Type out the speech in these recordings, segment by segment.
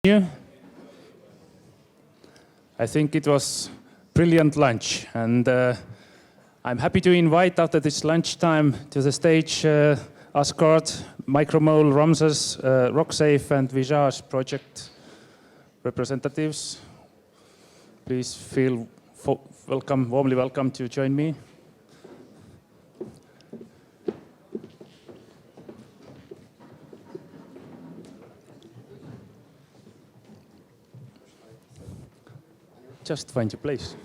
you. I think it was brilliant lunch, and I'm happy to invite after this lunchtime to the stage Asgard, Micromole, Ramses, RockSafe, and Visage project representatives. Please feel warmly welcome to join me. Just find your place.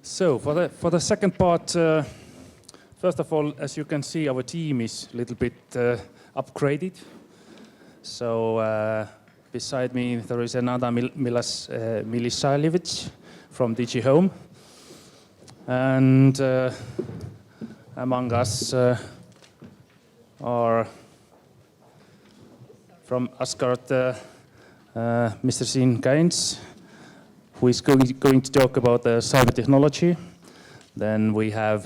So for the second part, first of all, as you can see, our team is a little bit upgraded. So beside me, there is another Milisajevic from DG Home. And among us are from Asgard, Mr. Sean Gaines, who is going to talk about cyber technology. Then we have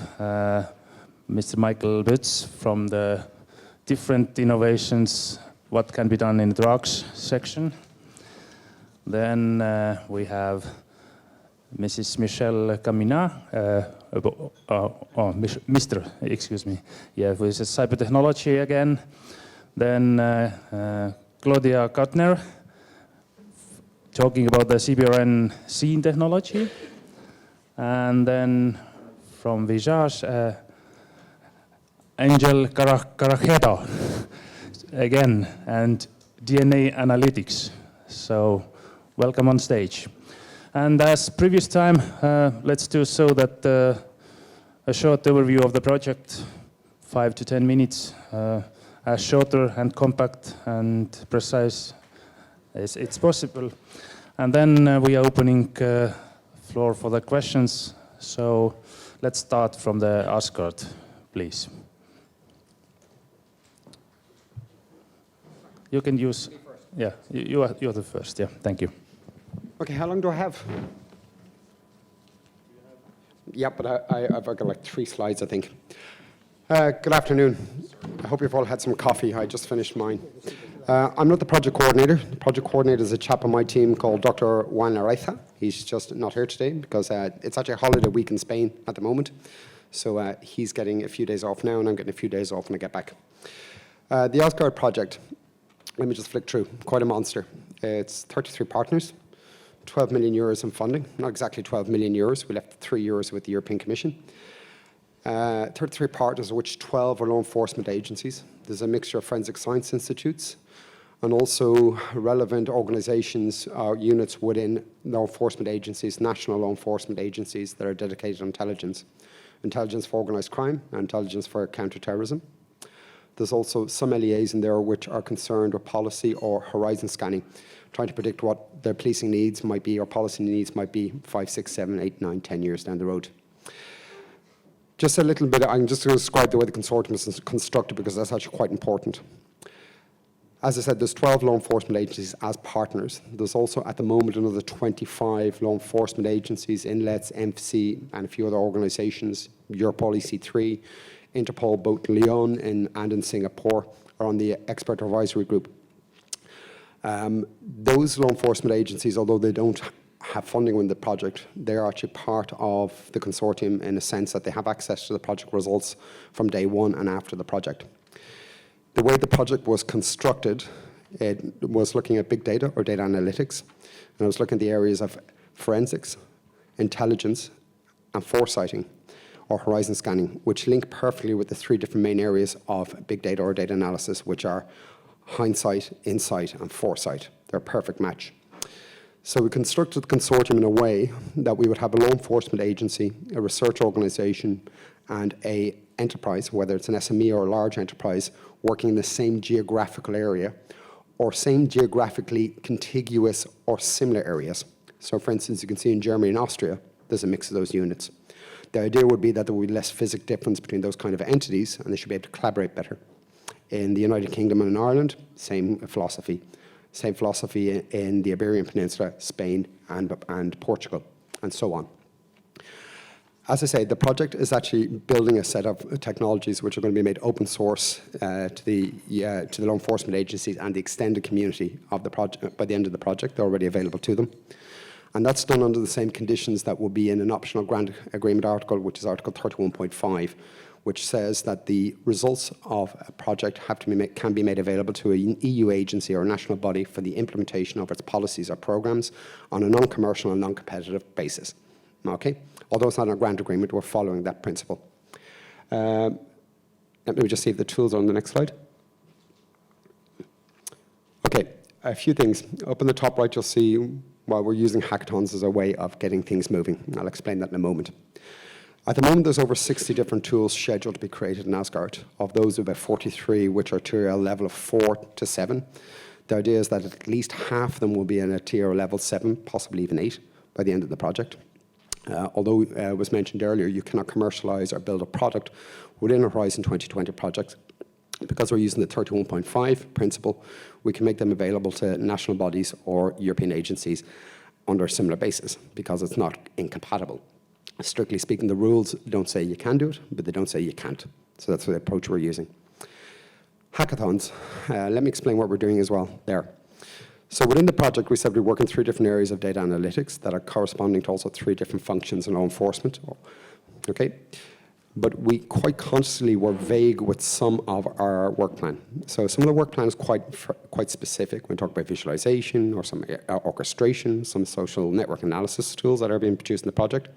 Mr. Michael Butz from the different innovations, what can be done in the drugs section. Then we have Mrs. Michelle Camina, Mr. Excuse me, yeah, with cyber technology again. Then Claudia Gartner, talking about the CBRN scene technology. And then from Visage, Angel Carajeda, again, and DNA analytics. So welcome on stage. And as previous time, let's do so that a short overview of the project, 5 to 10 minutes, as shorter and compact and precise as it's possible. And then we are opening floor for the questions. So let's start from the Asgard, please. You can use, yeah, you're the first, yeah, thank you. Okay, how long do I have? Yeah, but I've got like 3 slides, I think. Good afternoon. I hope you've all had some coffee. I just finished mine. I'm not the project coordinator. The project coordinator is a chap on my team called Dr. Juan Laraiza. He's just not here today because it's actually a holiday week in Spain at the moment. So he's getting a few days off now, and I'm getting a few days off when I get back. The Asgard project, let me just flick through. Quite a monster. It's 33 partners. 12 million euros in funding, not exactly 12 million euros. We left 3 euros with the European Commission. 33 partners, of which 12 are law enforcement agencies. There's a mixture of forensic science institutes and also relevant organizations or units within law enforcement agencies, national law enforcement agencies that are dedicated to intelligence. Intelligence for organized crime, and intelligence for counterterrorism. There's also some LEAs in there which are concerned with policy or horizon scanning, trying to predict what their policing needs might be or policy needs might be 5, 6, 7, 8, 9, 10 years down the road. Just a little bit, I'm just going to describe the way the consortium is constructed because that's actually quite important. As I said, there's 12 law enforcement agencies as partners. There's also at the moment another 25 law enforcement agencies, INLETS, EMFC, and a few other organizations, Europol, EC3, Interpol, both in Lyon and in Singapore, are on the expert advisory group. Those law enforcement agencies, although they don't have funding in the project, they're actually part of the consortium in a sense that they have access to the project results from day one and after the project. The way the project was constructed, it was looking at big data or data analytics, and it was looking at the areas of forensics, intelligence, and foresighting, or horizon scanning, which link perfectly with the 3 different main areas of big data or data analysis, which are hindsight, insight, and foresight. They're a perfect match. So we constructed the consortium in a way that we would have a law enforcement agency, a research organization, and an enterprise, whether it's an SME or a large enterprise, working in the same geographical area or same geographically contiguous or similar areas. So for instance, you can see in Germany and Austria, there's a mix of those units. The idea would be that there would be less physical difference between those kind of entities, and they should be able to collaborate better. In the United Kingdom and in Ireland, same philosophy. Same philosophy in the Iberian Peninsula, Spain, and Portugal. and so on. As I say, the project is actually building a set of technologies which are going to be made open source to the law enforcement agencies and the extended community of the project. By the end of the project, they're already available to them. And that's done under the same conditions that will be in an optional grant agreement article, which is Article 31.5, which says that the results of a project can be made available to an EU agency or a national body for the implementation of its policies or programs on a non-commercial and non-competitive basis. Okay? Although it's not a grant agreement, we're following that principle. Let me just see if the tools are on the next slide. Okay, a few things. Up in the top right, you'll see while we're using hackathons as a way of getting things moving. I'll explain that in a moment. At the moment, there's over 60 different tools scheduled to be created in Asgard. Of those, about 43 which are TRL level of 4 to 7. The idea is that at least half of them will be in a TRL level 7, possibly even 8, by the end of the project. Although it was mentioned earlier, you cannot commercialize or build a product within a Horizon 2020 project. Because we're using the 31.5 principle, we can make them available to national bodies or European agencies under a similar basis, because it's not incompatible. Strictly speaking, the rules don't say you can do it, but they don't say you can't. So that's the approach we're using. Hackathons. Let me explain what we're doing as well there. So within the project, we said we work in 3 different areas of data analytics that are corresponding to also 3 different functions in law enforcement. Okay? But we quite consciously were vague with some of our work plan. So some of the work plan is quite specific. We talk about visualization or some orchestration, some social network analysis tools that are being produced in the project.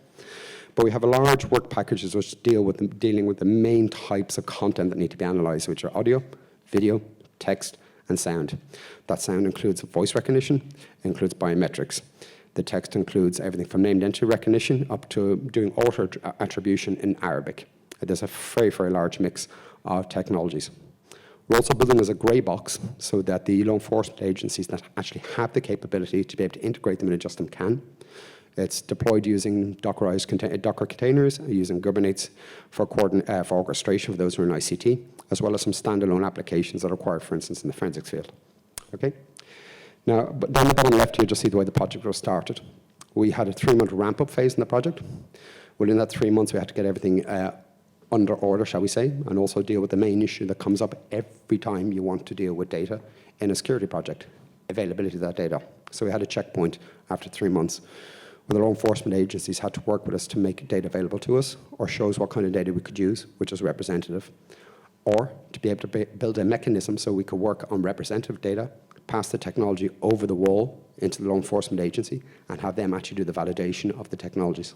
But we have a large work packages which dealing with the main types of content that need to be analyzed, which are audio, video, text, and sound. That sound includes voice recognition, includes biometrics. The text includes everything from named entity recognition up to doing auto attribution in Arabic. There's a very, very large mix of technologies. We're also building as a grey box so that the law enforcement agencies that actually have the capability to be able to integrate them and adjust them can. It's deployed using Docker containers, using Kubernetes for orchestration for those who are in ICT, as well as some standalone applications that are required, for instance, in the forensics field. Okay? Now, down the bottom left here, you'll see the way the project was started. We had a 3-month ramp-up phase in the project. Within that 3 months, we had to get everything under order, shall we say, and also deal with the main issue that comes up every time you want to deal with data in a security project, availability of that data. So we had a checkpoint after 3 months where the law enforcement agencies had to work with us to make data available to us or show us what kind of data we could use, which is representative, or to be able to build a mechanism so we could work on representative data, pass the technology over the wall into the law enforcement agency and have them actually do the validation of the technologies.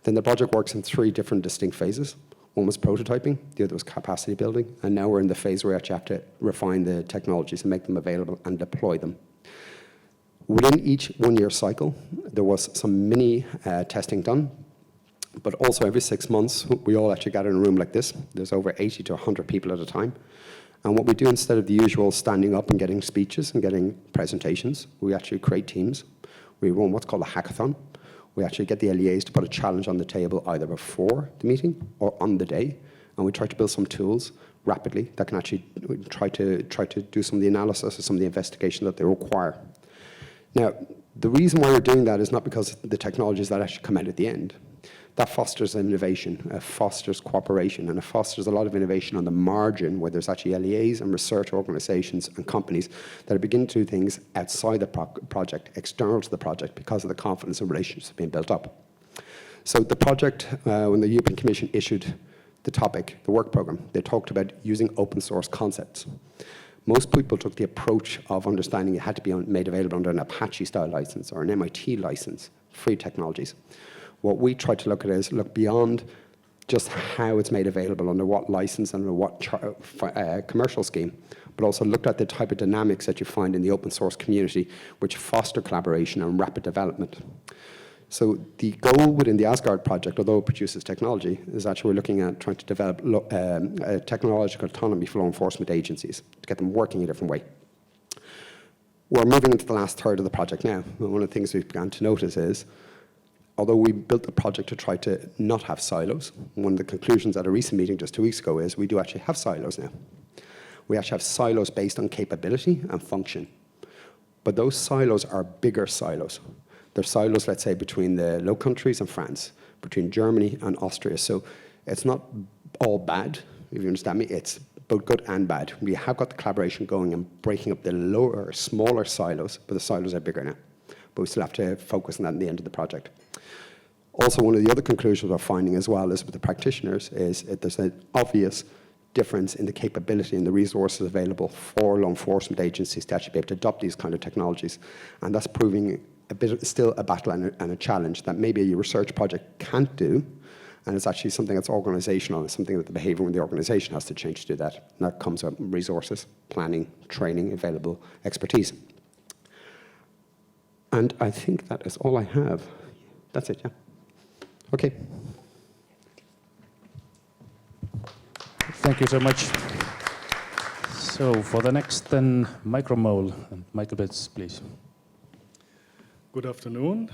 Then the project works in 3 different distinct phases. One was prototyping, the other was capacity building, and now we're in the phase where we actually have to refine the technologies and make them available and deploy them. Within each 1-year cycle, there was some mini testing done, but also every 6 months, we all actually gather in a room like this. There's over 80 to 100 people at a time. And what we do, instead of the usual standing up and getting speeches and getting presentations, we actually create teams. We run what's called a hackathon. We actually get the LEAs to put a challenge on the table either before the meeting or on the day, and we try to build some tools rapidly that can actually try to do some of the analysis or some of the investigation that they require. Now, the reason why we're doing that is not because of the technologies that actually come out at the end. That fosters innovation, it fosters cooperation, and it fosters a lot of innovation on the margin where there's actually LEAs and research organizations and companies that are beginning to do things outside the project, external to the project, because of the confidence and relationships being built up. So the project, when the European Commission issued the topic, the work program, they talked about using open source concepts. Most people took the approach of understanding it had to be made available under an Apache-style license or an MIT license, free technologies. What we try to look at is look beyond just how it's made available, under what license and under what commercial scheme, but also looked at the type of dynamics that you find in the open source community, which foster collaboration and rapid development. So the goal within the Asgard project, although it produces technology, is actually we're looking at trying to develop technological autonomy for law enforcement agencies to get them working a different way. We're moving into the last third of the project now. One of the things we've begun to notice is, although we built the project to try to not have silos, one of the conclusions at a recent meeting just 2 weeks ago is we do actually have silos now. We actually have silos based on capability and function. But those silos are bigger silos. There's silos, let's say, between the Low Countries and France, between Germany and Austria. So it's not all bad, if you understand me. It's both good and bad. We have got the collaboration going and breaking up the lower, smaller silos, but the silos are bigger now. But we still have to focus on that at the end of the project. Also, one of the other conclusions we're finding as well is with the practitioners is there's an obvious difference in the capability and the resources available for law enforcement agencies to actually be able to adopt these kind of technologies. And that's proving still a battle and a challenge that maybe a research project can't do. And it's actually something that's organizational. It's something that the behavior in the organization has to change to do that. And that comes with resources, planning, training, available expertise. And I think that is all I have. That's it, yeah. Okay. Thank you so much. So for the next then, Micromole, and Michael Betts, please. Good afternoon.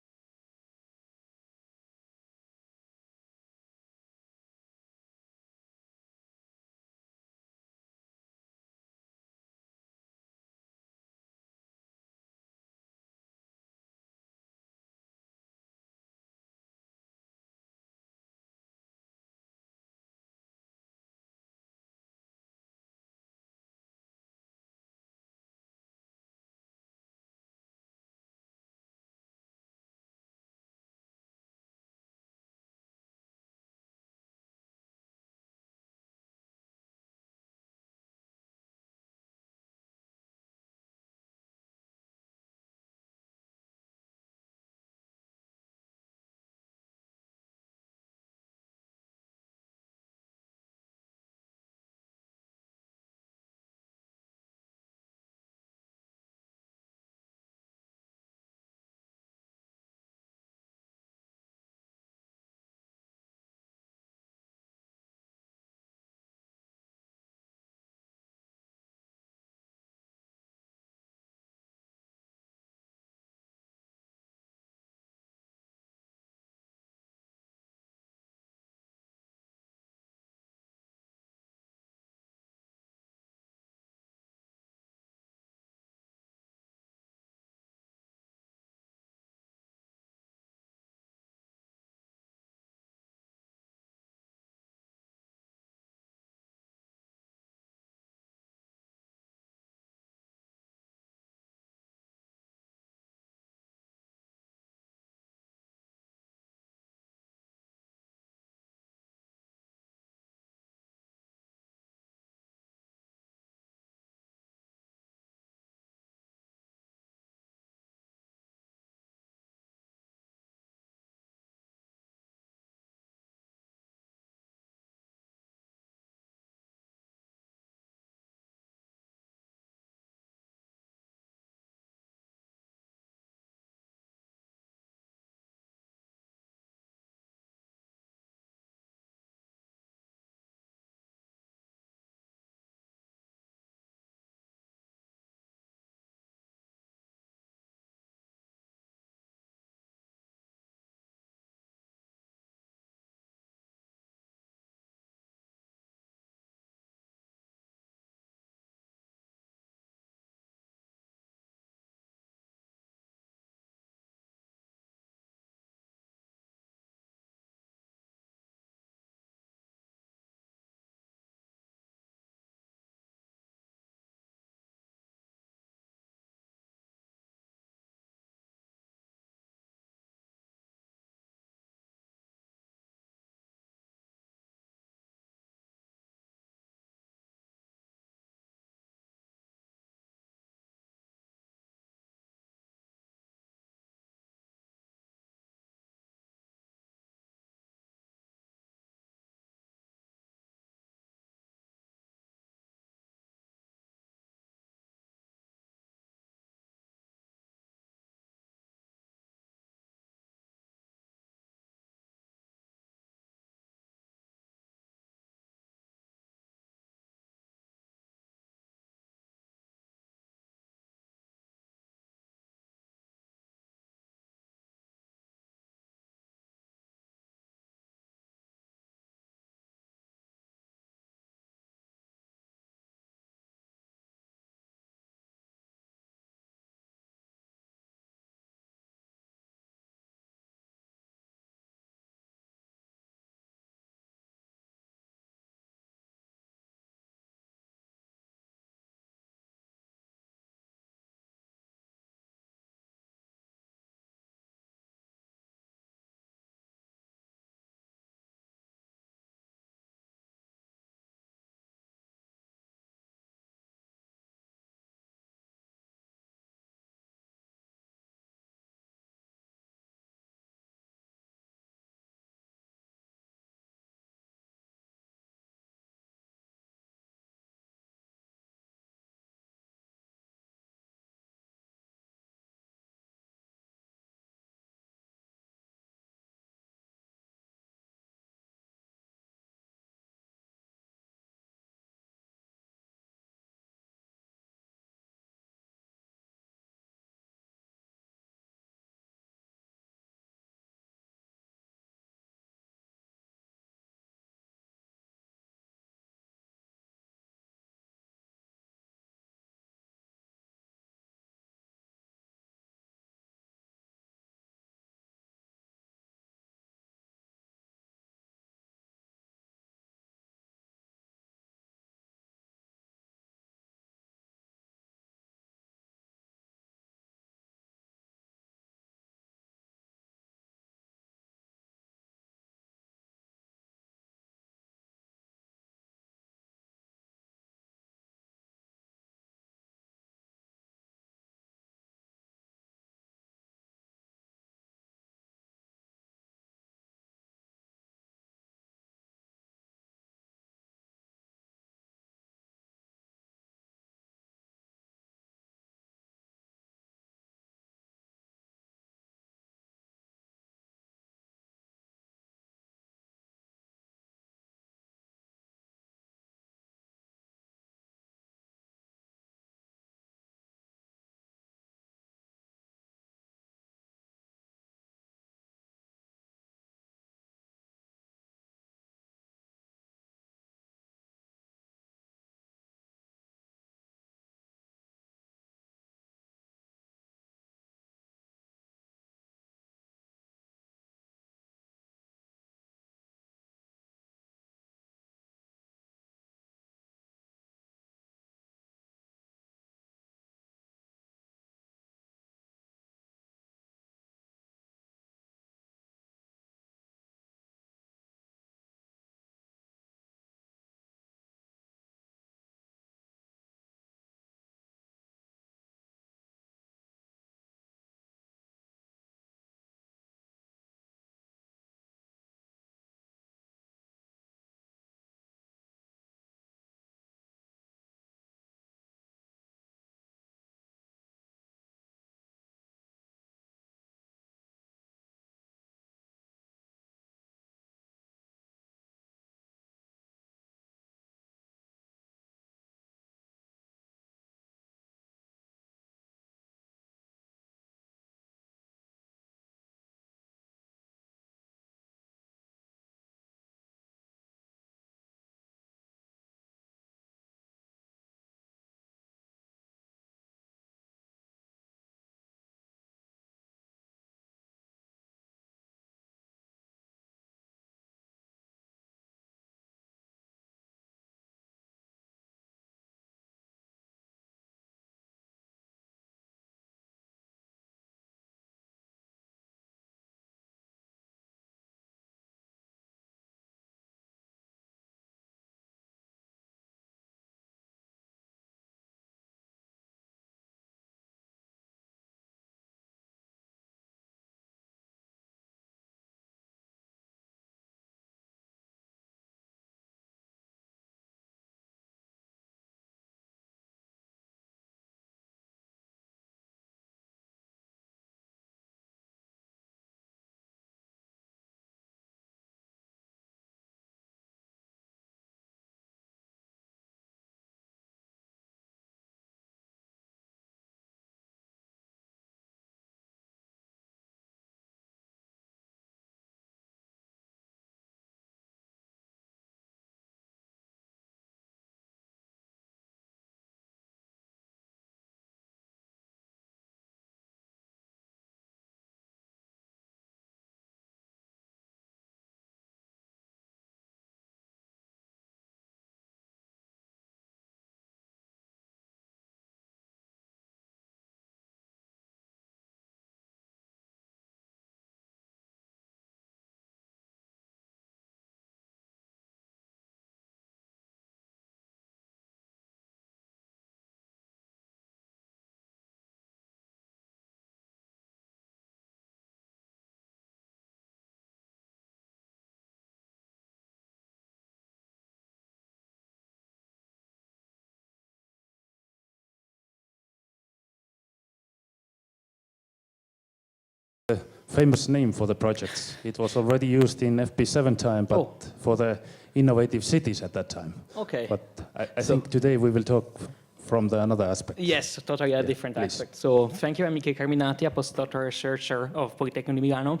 famous name for the projects. It was already used in FP7 time, but for the innovative cities at that time. Okay. But I think today we will talk from the another aspect. Yes, totally a different aspect. So thank you, I'm Michele Carminati, a postdoctoral researcher of Politecnico di Milano.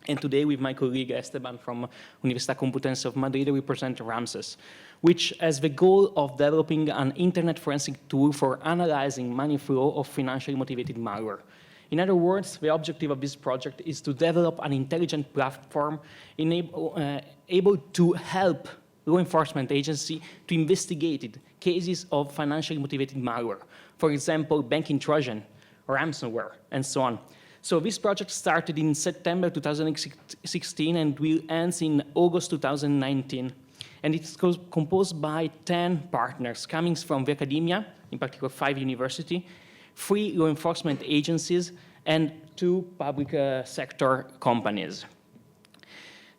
And today with my colleague Esteban from Università Complutense of Madrid, we present RAMSES, which has the goal of developing an internet forensic tool for analyzing money flow of financially motivated malware. In other words, the objective of this project is to develop an intelligent platform able to help law enforcement agency to investigate cases of financially motivated malware. For example, banking Trojan, ransomware, and so on. So this project started in September 2016 and will end in August 2019. And it's composed by 10 partners coming from the academia, in particular 5 universities, 3 law enforcement agencies, and 2 public sector companies.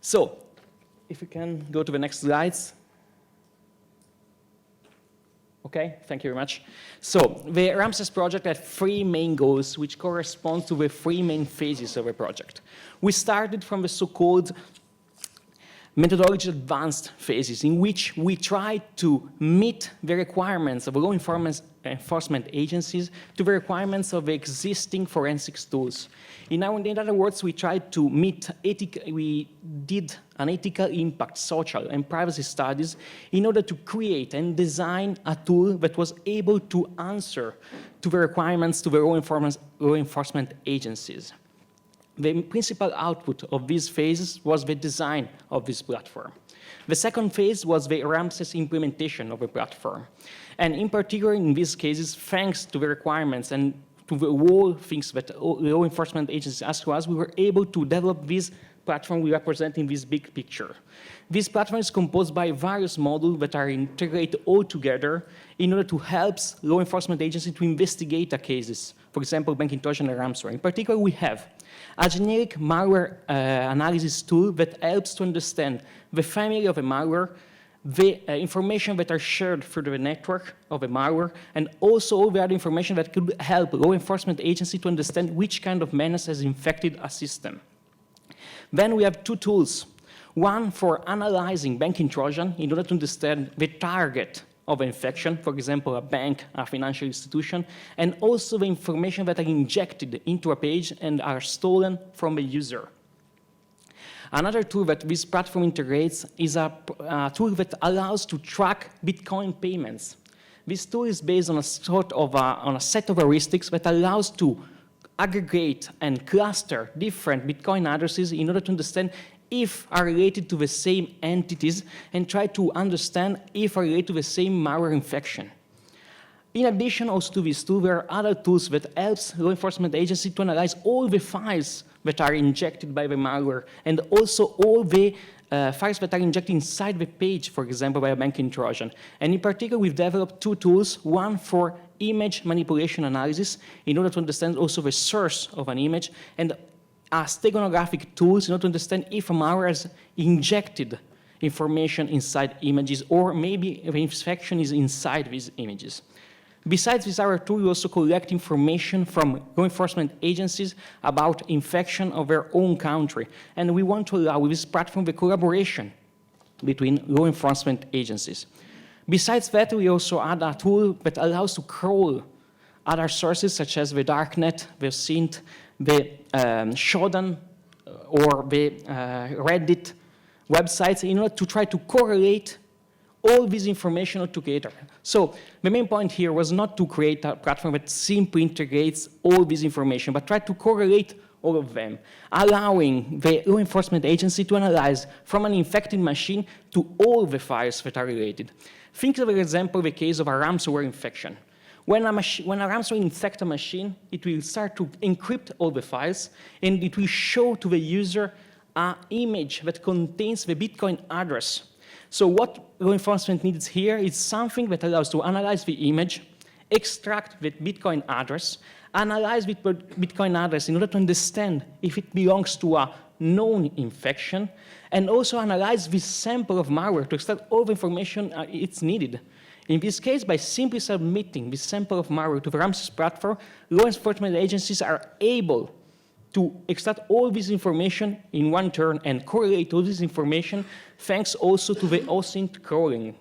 So, if we can go to the next slides. Okay, thank you very much. So, the RAMSES project had 3 main goals, which correspond to the 3 main phases of the project. We started from the so-called methodology advanced phases, in which we try to meet the requirements of law enforcement agencies to the requirements of existing forensics tools. In other words, we tried to meet we did an ethical impact, social and privacy studies in order to create and design a tool that was able to answer to the requirements to the law enforcement agencies. The principal output of these phases was the design of this platform. The second phase was the RAMSES implementation of the platform. And in particular, in these cases, thanks to the requirements and to the whole things that law enforcement agencies asked to us, we were able to develop this platform we represent in this big picture. This platform is composed by various modules that are integrated all together in order to help law enforcement agencies to investigate the cases. For example, banking Trojan and ransomware. In particular, we have a generic malware analysis tool that helps to understand the family of a malware, the information that are shared through the network of a malware, and also all the other information that could help law enforcement agency to understand which kind of menace has infected a system. Then we have 2 tools. One for analyzing banking Trojan in order to understand the target of infection, for example, a bank, a financial institution, and also the information that are injected into a page and are stolen from the user. Another tool that this platform integrates is a tool that allows to track Bitcoin payments. This tool is based on a set of heuristics that allows to aggregate and cluster different Bitcoin addresses in order to understand if are related to the same entities and try to understand if are related to the same malware infection. In addition also to this tool, there are other tools that helps law enforcement agencies to analyze all the files that are injected by the malware and also all the files that are injected inside the page, for example, by a banking Trojan. And in particular, we've developed 2 tools, one for image manipulation analysis in order to understand also the source of an image, and steganographic tools in order to understand if a malware has injected information inside images or maybe the infection is inside these images. Besides this other tool, we also collect information from law enforcement agencies about infection of their own country. And we want to allow with this platform the collaboration between law enforcement agencies. Besides that, we also add a tool that allows to crawl other sources such as the darknet, the Synth, the Shodan, or the Reddit websites in order to try to correlate all this information all together. So the main point here was not to create a platform that simply integrates all this information, but try to correlate all of them, allowing the law enforcement agency to analyze from an infected machine to all the files that are related. Think of, for example, the case of a ransomware infection. When a ransomware infects a machine, it will start to encrypt all the files, and it will show to the user an image that contains the Bitcoin address. So what law enforcement needs here is something that allows to analyze the image, extract the Bitcoin address, analyze the Bitcoin address in order to understand if it belongs to a known infection, and also analyze this sample of malware to extract all the information it's needed. In this case, by simply submitting this sample of malware to the RAMSES platform, law enforcement agencies are able to extract all this information in one turn and correlate all this information, thanks also to the OSINT crawling.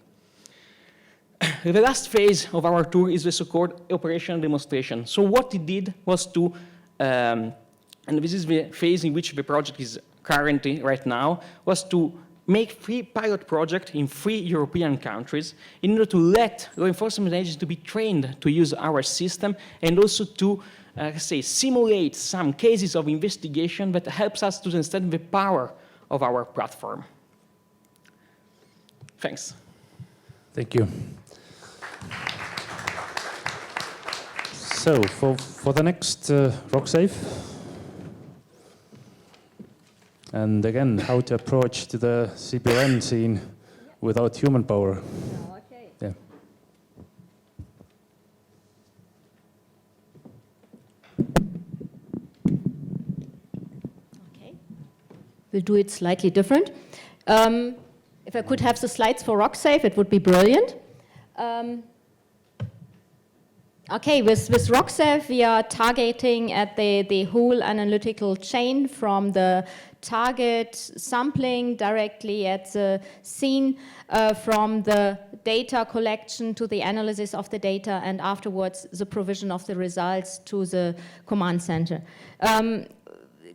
The last phase of our tour is the so-called operational demonstration. So what it did was to, and this is the phase in which the project is currently right now, was to make 3 pilot projects in 3 European countries in order to let law enforcement agencies to be trained to use our system and also to simulate some cases of investigation that helps us to understand the power of our platform. Thanks. Thank you. So for the next RockSafe, and again, how to approach to the CBRN scene without human power. Okay. Yeah. Okay. We'll do it slightly different. If I could have the slides for RockSafe, it would be brilliant. Okay, with RockSafe, we are targeting at the whole analytical chain from the target sampling directly at the scene, from the data collection to the analysis of the data, and afterwards the provision of the results to the command center.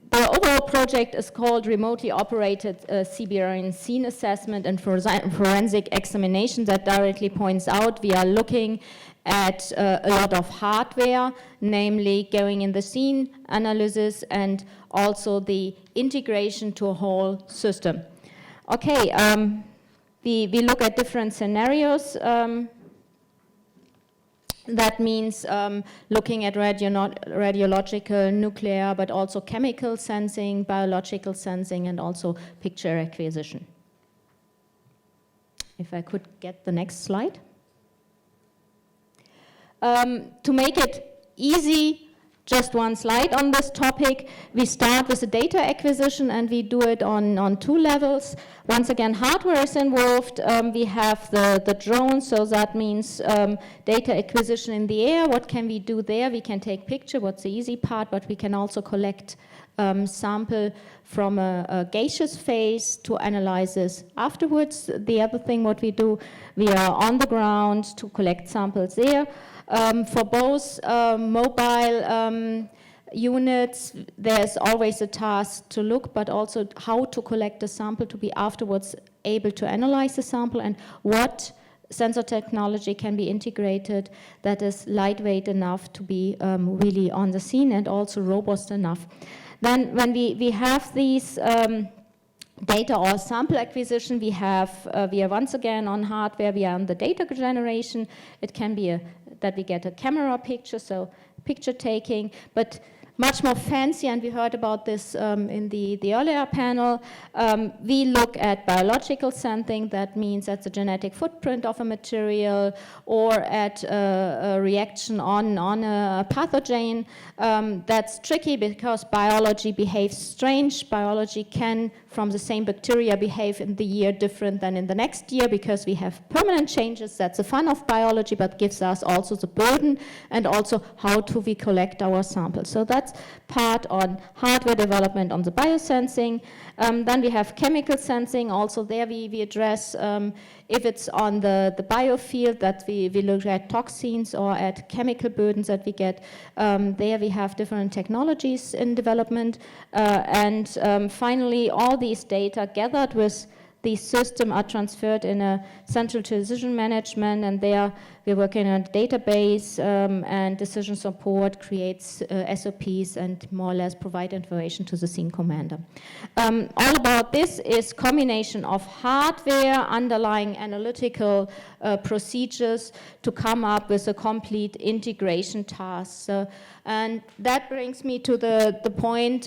The overall project is called Remotely Operated CBRN Scene Assessment and Forensic Examination. That directly points out we are looking at a lot of hardware, namely going in the scene analysis and also the integration to a whole system. Okay, we look at different scenarios. That means looking at radiological, nuclear, but also chemical sensing, biological sensing, and also picture acquisition. If I could get the next slide. To make it easy, just one slide on this topic. We start with the data acquisition, and we do it on 2 levels. Once again, hardware is involved. We have the drone, so that means data acquisition in the air. What can we do there? We can take picture, what's the easy part, but we can also collect sample from a gaseous phase to analyze this afterwards. The other thing what we do, we are on the ground to collect samples there. For both mobile units, there's always a task to look, but also how to collect the sample to be afterwards able to analyze the sample, and what sensor technology can be integrated that is lightweight enough to be really on the scene and also robust enough. Then when we have these data or sample acquisition, we are once again on hardware, we are on the data generation. It can be that we get a camera picture, so picture taking, but much more fancy, and we heard about this in the earlier panel. We look at biological sensing. That means at the genetic footprint of a material or at a reaction on a pathogen. That's tricky because biology behaves strange. Biology can, from the same bacteria, behave in the year different than in the next year because we have permanent changes. That's the fun of biology, but gives us also the burden and also how do we collect our samples. So that's part on hardware development on the biosensing. Then we have chemical sensing. Also there we address if it's on the biofield that we look at toxins or at chemical burdens that we get. There we have different technologies in development. And finally, all these data gathered with the system are transferred in a central decision management, and there we're working on a database and decision support creates SOPs and more or less provide information to the scene commander. All about this is combination of hardware, underlying analytical procedures to come up with a complete integration task. And that brings me to the point,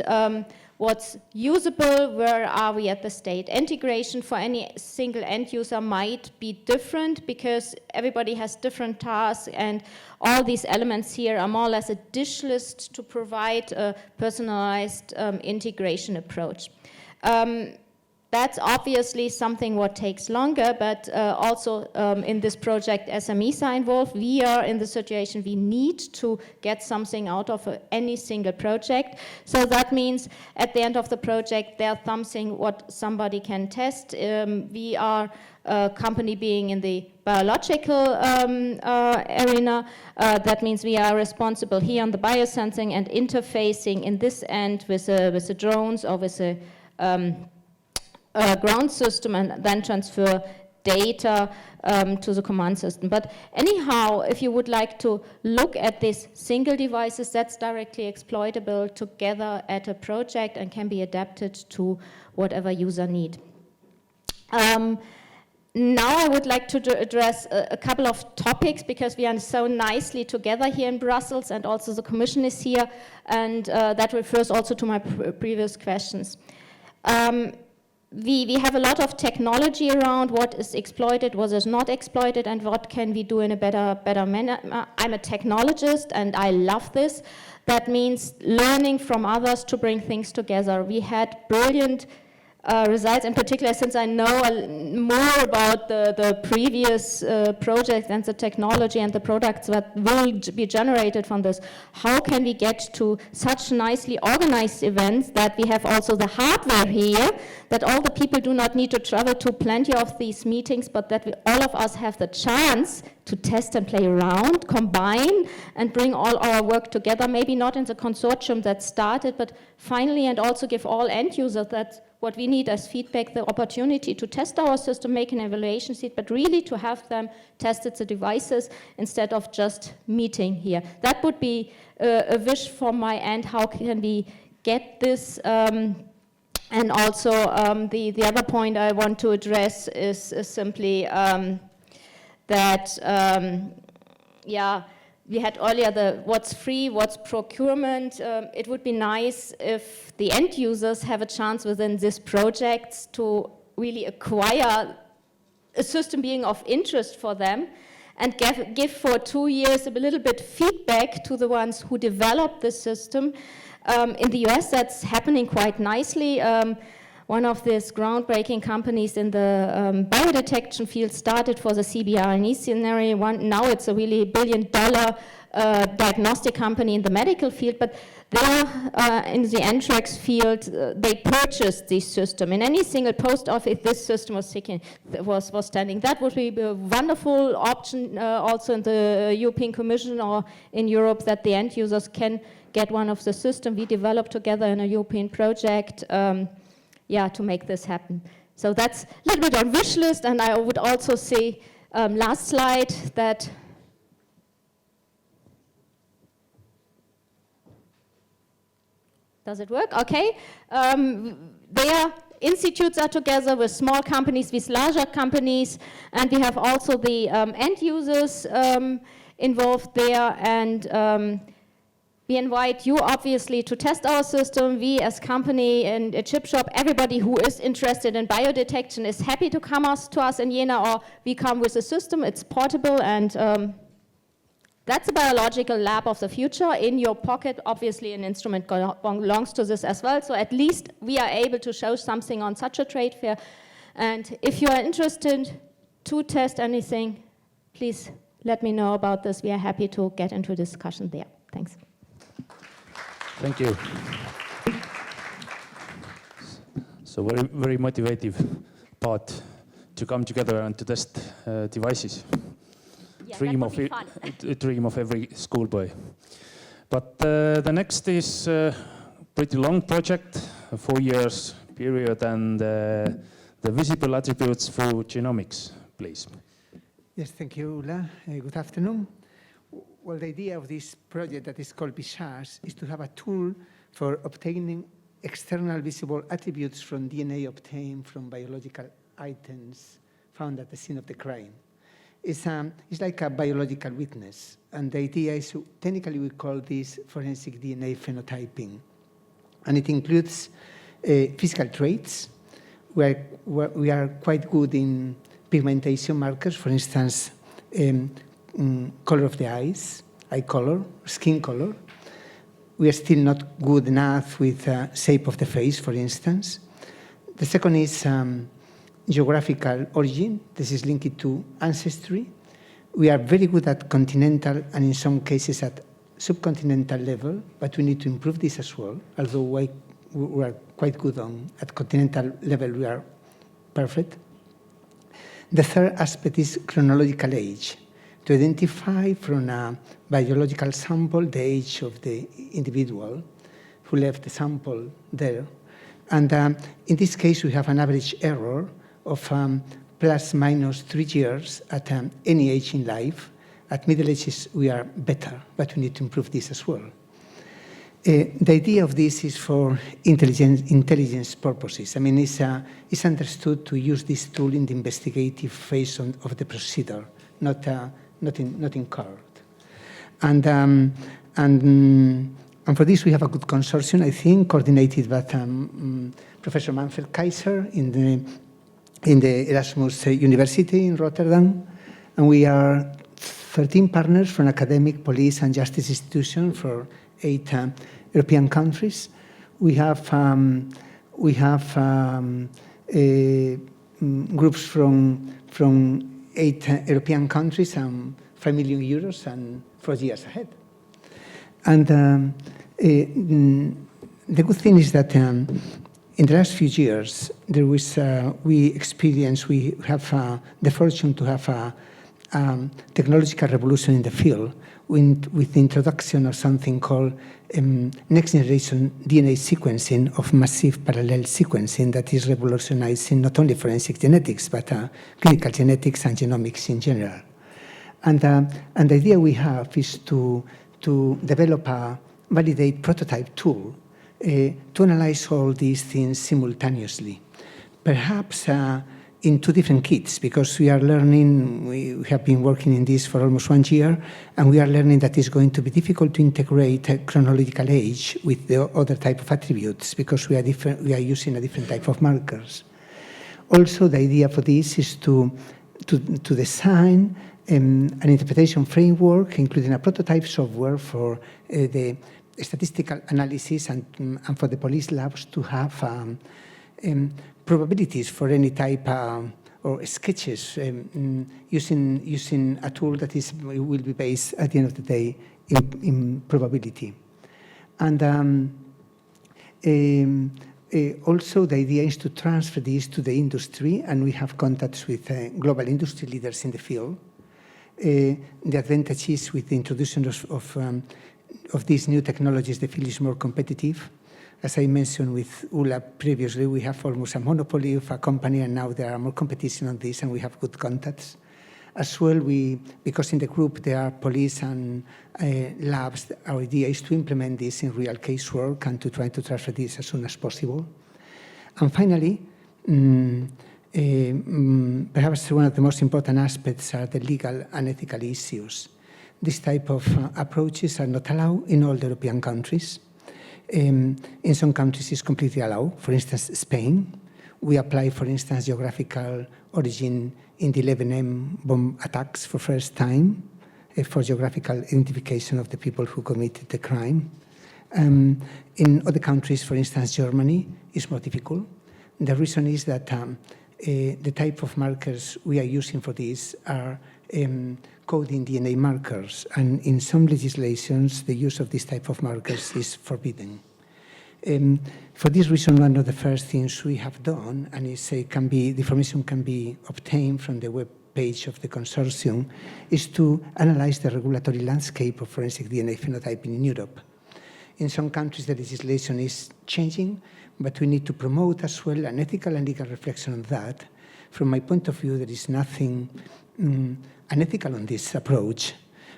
what's usable, where are we at the state? Integration for any single end user might be different because everybody has different tasks, and all these elements here are more or less a dish list to provide a personalized integration approach. That's obviously something what takes longer, but also in this project SMEs are involved. We are in the situation we need to get something out of any single project. So that means at the end of the project there's something what somebody can test. We are a company being in the biological arena. That means we are responsible here on the biosensing and interfacing in this end with the drones or with the ground system and then transfer data to the command system. But anyhow, if you would like to look at these single devices, that's directly exploitable together at a project and can be adapted to whatever user need. Now I would like to address a couple of topics because we are so nicely together here in Brussels and also the Commission is here, and that refers also to my previous questions. We have a lot of technology around what is exploited, what is not exploited, and what can we do in a better manner. I'm a technologist and I love this. That means learning from others to bring things together. We had brilliant results, in particular since I know more about the previous project and the technology and the products that will be generated from this. How can we get to such nicely organized events that we have also the hardware here, that all the people do not need to travel to plenty of these meetings, but that all of us have the chance to test and play around, combine, and bring all our work together, maybe not in the consortium that started, but finally, and also give all end users that what we need as feedback, the opportunity to test our system, make an evaluation sheet, but really to have them tested the devices instead of just meeting here. That would be a wish from my end. How can we get this? And also the other point I want to address is simply that, yeah, we had earlier the what's free, what's procurement. It would be nice if the end users have a chance within these projects to really acquire a system being of interest for them and give for 2 years a little bit feedback to the ones who developed the system. In the US, that's happening quite nicely. One of these groundbreaking companies in the biodetection field started for the CBRNE scenario. Now it's a really billion-dollar diagnostic company in the medical field, but there in the anthrax field, they purchased this system. In any single post office, this system was standing. That would be a wonderful option also in the European Commission or in Europe, that the end users can get one of the systems we developed together in a European project. To make this happen. So that's a little bit on wish list, and I would also say, last slide, that does it work? Okay. Their institutes are together with small companies, with larger companies, and we have also the end users involved there, and we invite you, obviously, to test our system. We, as company and a chip shop, everybody who is interested in biodetection is happy to come to us in Jena, or we come with a system. It's portable, and that's a biological lab of the future in your pocket. Obviously, an instrument belongs to this as well. So at least we are able to show something on such a trade fair. And if you are interested to test anything, please let me know about this. We are happy to get into discussion there. Thanks. Thank you. So very motivative part to come together and to test devices. Yeah, Dream of every schoolboy. But the next is a pretty long project, a 4 years period, and the visible attributes through genomics, please. Yes, thank you, Ula. Good afternoon. Well, the idea of this project that is called VISARS is to have a tool for obtaining external visible attributes from DNA obtained from biological items found at the scene of the crime. It's like a biological witness, and the idea is technically we call this forensic DNA phenotyping. And it includes physical traits, where we are quite good in pigmentation markers, for instance, color of the eyes, eye color, skin color. We are still not good enough with shape of the face, for instance. The second is geographical origin. This is linked to ancestry. We are very good at continental and in some cases at subcontinental level, but we need to improve this as well. Although we are quite good at continental level, we are perfect. The third aspect is chronological age, to identify from a biological sample the age of the individual who left the sample there. And in this case, we have an average error of plus minus 3 years at any age in life. At middle ages, we are better, but we need to improve this as well. The idea of this is for intelligence purposes. I mean, it's understood to use this tool in the investigative phase of the procedure, not in court. And for this, we have a good consortium, I think, coordinated by Professor Manfred Kaiser in the Erasmus University in Rotterdam. And we are 13 partners from academic, police, and justice institutions for 8 European countries. We have groups from 8 European countries and 5 million euros and 4 years ahead. And the good thing is that in the last few years, there was we have the fortune to have a technological revolution in the field with the introduction of something called next generation DNA sequencing of massive parallel sequencing that is revolutionizing not only forensic genetics, but clinical genetics and genomics in general. And the idea we have is to develop a validate prototype tool to analyze all these things simultaneously. Perhaps in 2 different kits, because we are learning, we have been working in this for almost 1 year, and we are learning that it's going to be difficult to integrate chronological age with the other type of attributes, because we are using a different type of markers. Also, the idea for this is to design an interpretation framework, including a prototype software for the statistical analysis and for the police labs to have probabilities for any type or sketches using a tool that will be based at the end of the day in probability. And also the idea is to transfer this to the industry, and we have contacts with global industry leaders in the field. The advantage is with the introduction of these new technologies, the field is more competitive. As I mentioned with Ulla previously, we have almost a monopoly of a company, and now there are more competition on this, and we have good contacts. As well, because in the group there are police and labs, our idea is to implement this in real case work and to try to transfer this as soon as possible. And finally, perhaps one of the most important aspects are the legal and ethical issues. This type of approaches are not allowed in all the European countries. In some countries it's completely allowed. For instance, Spain. We apply, for instance, geographical origin in the 11M bomb attacks for first time for geographical identification of the people who committed the crime. In other countries, for instance, Germany, is more difficult. The reason is that the type of markers we are using for this are coding DNA markers, and in some legislations, the use of this type of markers is forbidden. For this reason, one of the first things we have done, and the information can be obtained from the web page of the consortium, is to analyze the regulatory landscape of forensic DNA phenotyping in Europe. In some countries, the legislation is changing, but we need to promote as well an ethical and legal reflection on that. From my point of view, there is nothing unethical on this approach,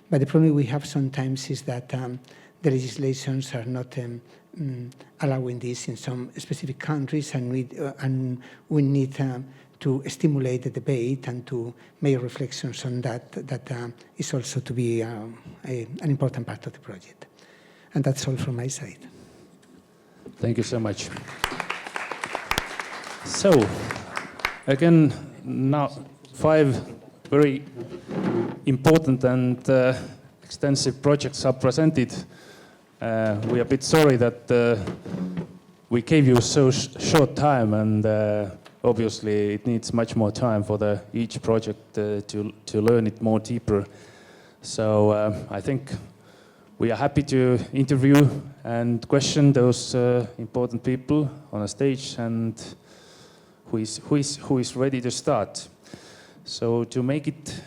but the problem we have sometimes is that the legislations are not allowing this in some specific countries, and we need to stimulate the debate and to make reflections on that. That is also to be an important part of the project. And that's all from my side. Thank you so much. So, again, now 5 very important and extensive projects are presented. We are a bit sorry that we gave you so short time, and obviously it needs much more time for each project to learn it more deeper. So I think we are happy to interview and question those important people on a stage, and who is ready to start. So to make it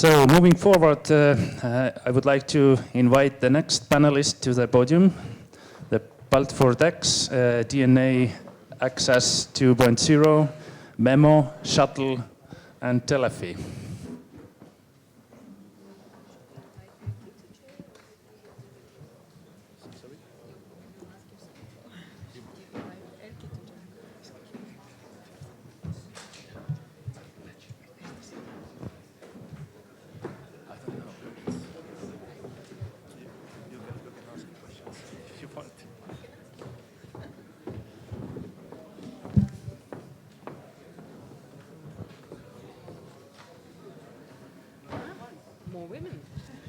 So moving forward, I would like to invite the next panelist to the podium, the Balt4Dex DNA Access 2.0, Memo, Shuttle, and Telefi.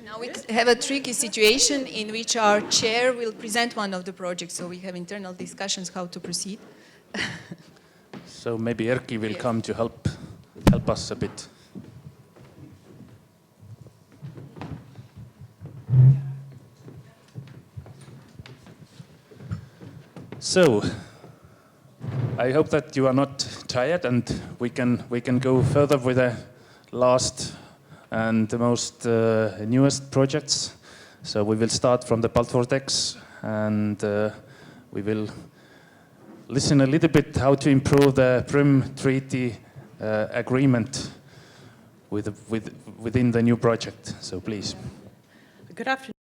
Now we have a tricky situation in which our chair will present one of the projects, so we have internal discussions how to proceed. So maybe Erkki will come to help us a bit. So I hope that you are not tired, and we can go further with the last and the most newest projects. So we will start from the Balt4Dex, and we will listen a little bit how to improve the Prim Treaty agreement within the new project. So please. Good afternoon.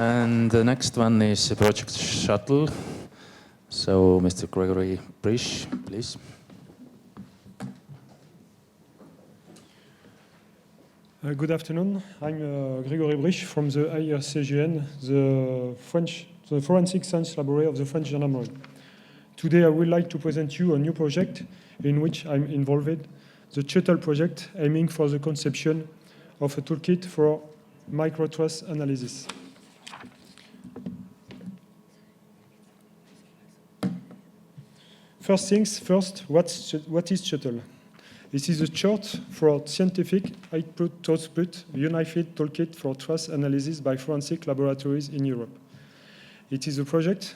And the next one is Project Shuttle. So, Mr. Gregory Brish, please. Good afternoon. I'm Grégory Briche from the IRCGN, the Forensic Science Laboratory of the French Gendarmerie. Today I would like to present you a new project in which I'm involved, the Shuttle project, aiming for the conception of a toolkit for microtrace analysis. First things first, what is Shuttle? This is a short for scientific output unified toolkit for trace analysis by forensic laboratories in Europe. It is a project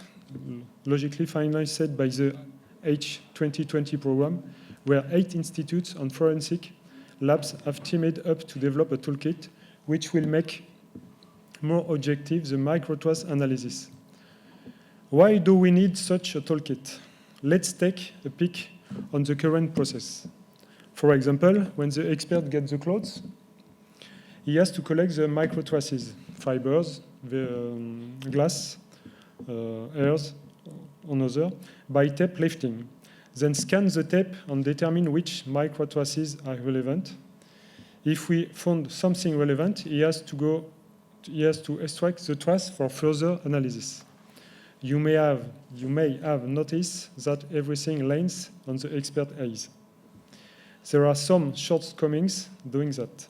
logically financed by the H2020 program, where 8 institutes and forensic labs have teamed up to develop a toolkit which will make more objective the microtrace analysis. Why do we need such a toolkit? Let's take a peek on the current process. For example, when the expert gets the clothes, he has to collect the microtraces, fibers, glass, hairs, another, by tape lifting. Then scan the tape and determine which microtraces are relevant. If we found something relevant, he has to extract the trace for further analysis. You may have noticed that everything lands on the expert eyes. There are some shortcomings doing that.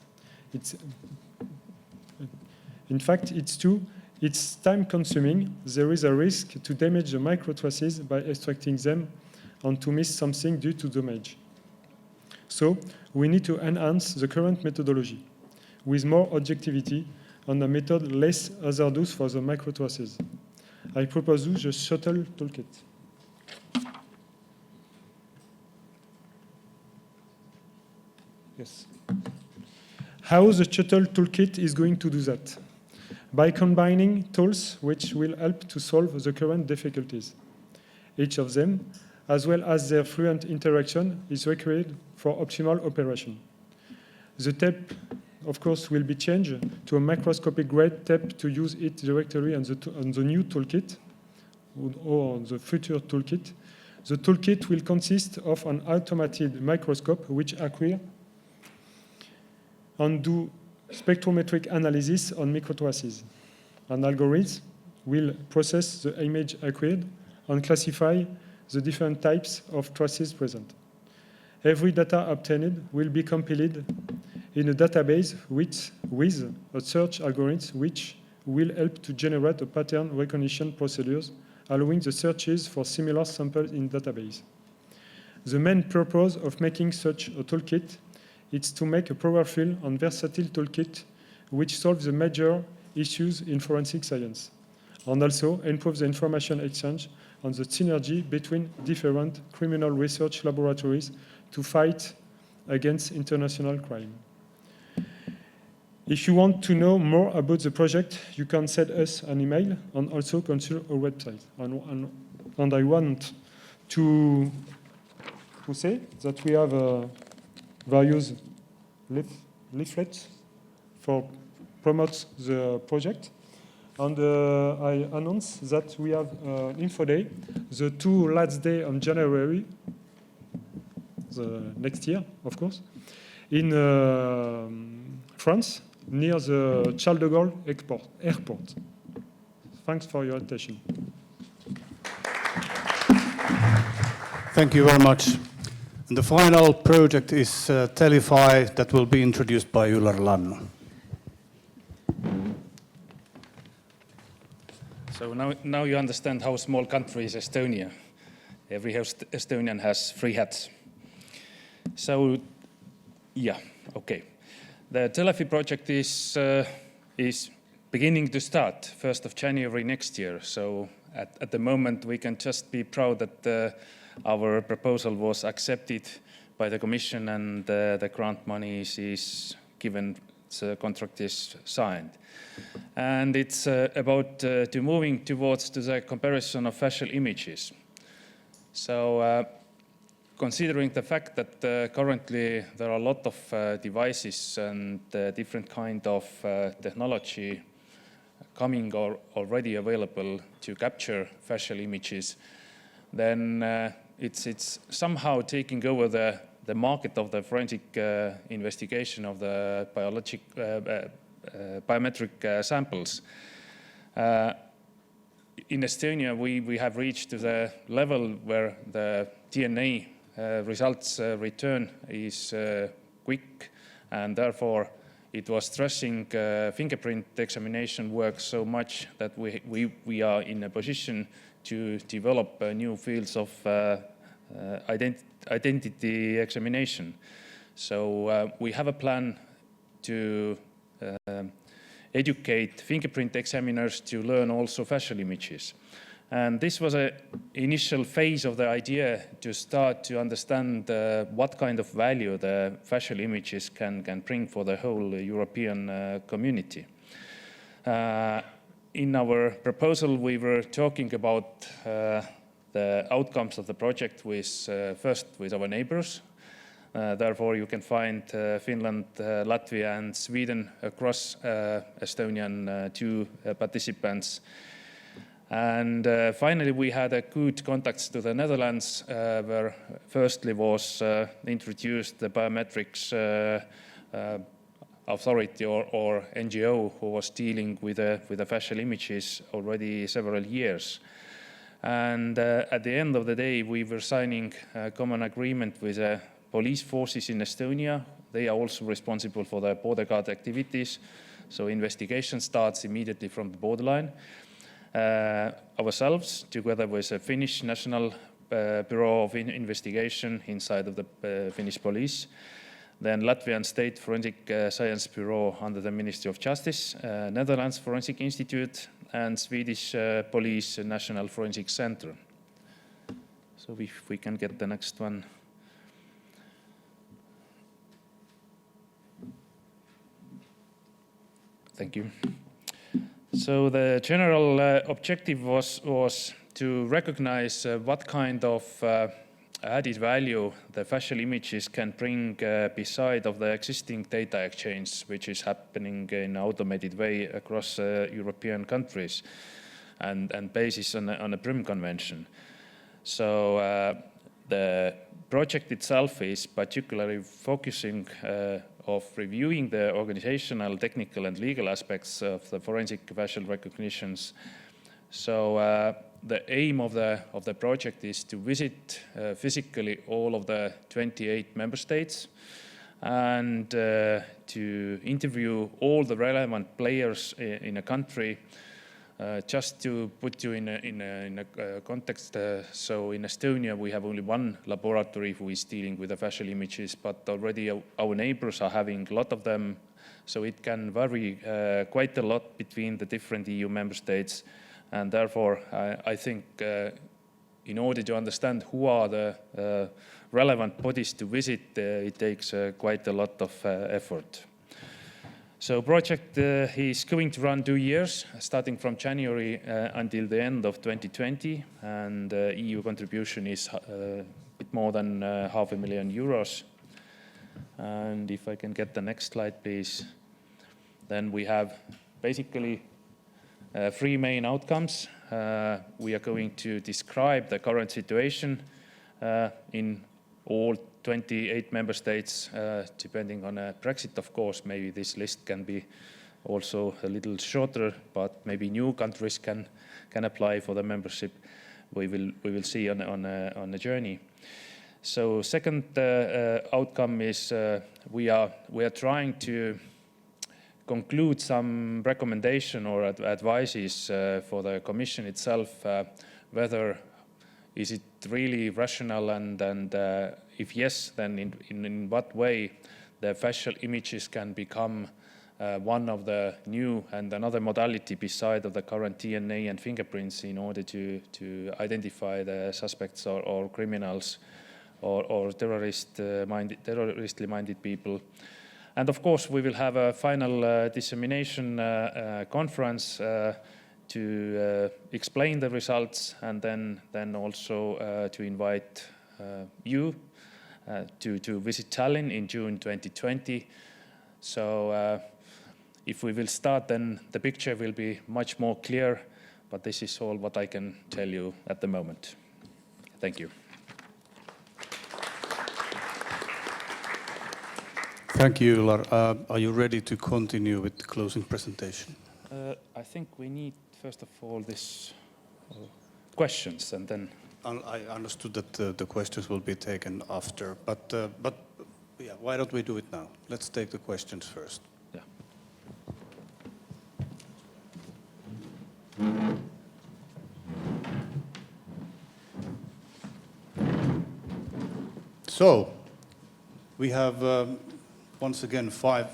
In fact, it's time-consuming. There is a risk to damage the microtraces by extracting them and to miss something due to damage. So we need to enhance the current methodology with more objectivity and a method less hazardous for the microtraces. I propose you the Shuttle toolkit. Yes. How the Shuttle toolkit is going to do that? By combining tools which will help to solve the current difficulties. Each of them, as well as their fluent interaction, is required for optimal operation. The tape, of course, will be changed to a microscopic grade tape to use it directly on the new toolkit or the future toolkit. The toolkit will consist of an automated microscope which acquire and do spectrometric analysis on microtraces. An algorithm will process the image acquired and classify the different types of traces present. Every data obtained will be compiled in a database with a search algorithm which will help to generate a pattern recognition procedures, allowing the searches for similar samples in database. The main purpose of making such a toolkit is to make a powerful and versatile toolkit which solves the major issues in forensic science, and also improves the information exchange and the synergy between different criminal research laboratories to fight against international crime. If you want to know more about the project, you can send us an email and also consult our website. And I want to say that we have various leaflets for promote the project. And I announce that we have Info Day, the 2 last day of January, the next year, of course, in France, near the Charles de Gaulle airport. Thanks for your attention. Thank you very much. And the final project is Telefy, that will be introduced by Yllar Lanno. So now you understand how small country is Estonia. Every Estonian has 3 hats. So, yeah, okay. The Telefy project is beginning to start 1st of January next year. So at the moment we can just be proud that our proposal was accepted by the Commission and the grant money is given, the contract is signed. And it's about moving towards the comparison of facial images. So considering the fact that currently there are a lot of devices and different kind of technology coming or already available to capture facial images, then it's somehow taking over the market of the forensic investigation of the biometric samples. In Estonia, we have reached to the level where the DNA results return is quick, and therefore it was stressing fingerprint examination work so much that we are in a position to develop new fields of identity examination. So we have a plan to educate fingerprint examiners to learn also facial images. And this was an initial phase of the idea to start to understand what kind of value the facial images can bring for the whole European community. In our proposal, we were talking about the outcomes of the project first with our neighbors. Therefore, you can find Finland, Latvia, and Sweden across Estonian two participants. And finally, we had a good contacts to the Netherlands, where firstly was introduced the biometrics authority or NGO who was dealing with the facial images already several years. And at the end of the day, we were signing a common agreement with the police forces in Estonia. They are also responsible for the border guard activities. So investigation starts immediately from the borderline. Ourselves, together with the Finnish National Bureau of Investigation inside of the Finnish police, then Latvian State Forensic Science Bureau under the Ministry of Justice, Netherlands Forensic Institute, and Swedish Police National Forensic Center. So if we can get the next one. Thank you. So the general objective was to recognize what kind of added value the facial images can bring beside of the existing data exchange, which is happening in an automated way across European countries and basis on a PRIM convention. So the project itself is particularly focusing of reviewing the organizational, technical, and legal aspects of the forensic facial recognitions. So the aim of the project is to visit physically all of the 28 member states and to interview all the relevant players in a country. Just to put you in a context, so in Estonia we have only one laboratory who is dealing with the facial images, but already our neighbors are having a lot of them, so it can vary quite a lot between the different EU member states. And therefore, I think in order to understand who are the relevant bodies to visit, it takes quite a lot of effort. So project is going to run 2 years, starting from January until the end of 2020, and EU contribution is a bit more than €500,000. And if I can get the next slide, please. Then we have basically 3 main outcomes. We are going to describe the current situation in all 28 member states, depending on Brexit, of course. Maybe this list can be also a little shorter, but maybe new countries can apply for the membership. We will see on the journey. So second outcome is we are trying to conclude some recommendation or advices for the Commission itself, whether is it really rational, and if yes, then in what way the facial images can become one of the new and another modality beside of the current DNA and fingerprints in order to identify the suspects or criminals or terroristly minded people. And of course, we will have a final dissemination conference to explain the results, and then also to invite you to visit Tallinn in June 2020. So if we will start, then the picture will be much more clear, but this is all what I can tell you at the moment. Thank you. Thank you, Ular. Are you ready to continue with the closing presentation? I think we need, first of all, this questions, and then... I understood that the questions will be taken after, but yeah, why don't we do it now? Let's take the questions first. Yeah. So, we have once again five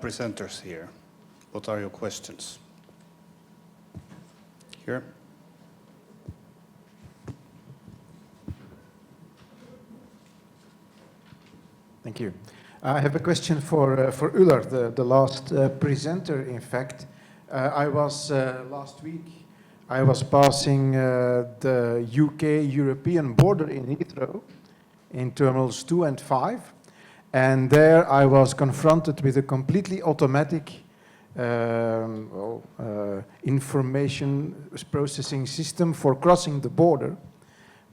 presenters here. What are your questions? Here. Thank you. I have a question for Ular, the last presenter, in fact. Last week, I was passing the UK-European border in Heathrow, in terminals 2 and 5, and there I was confronted with a completely automatic information processing system for crossing the border,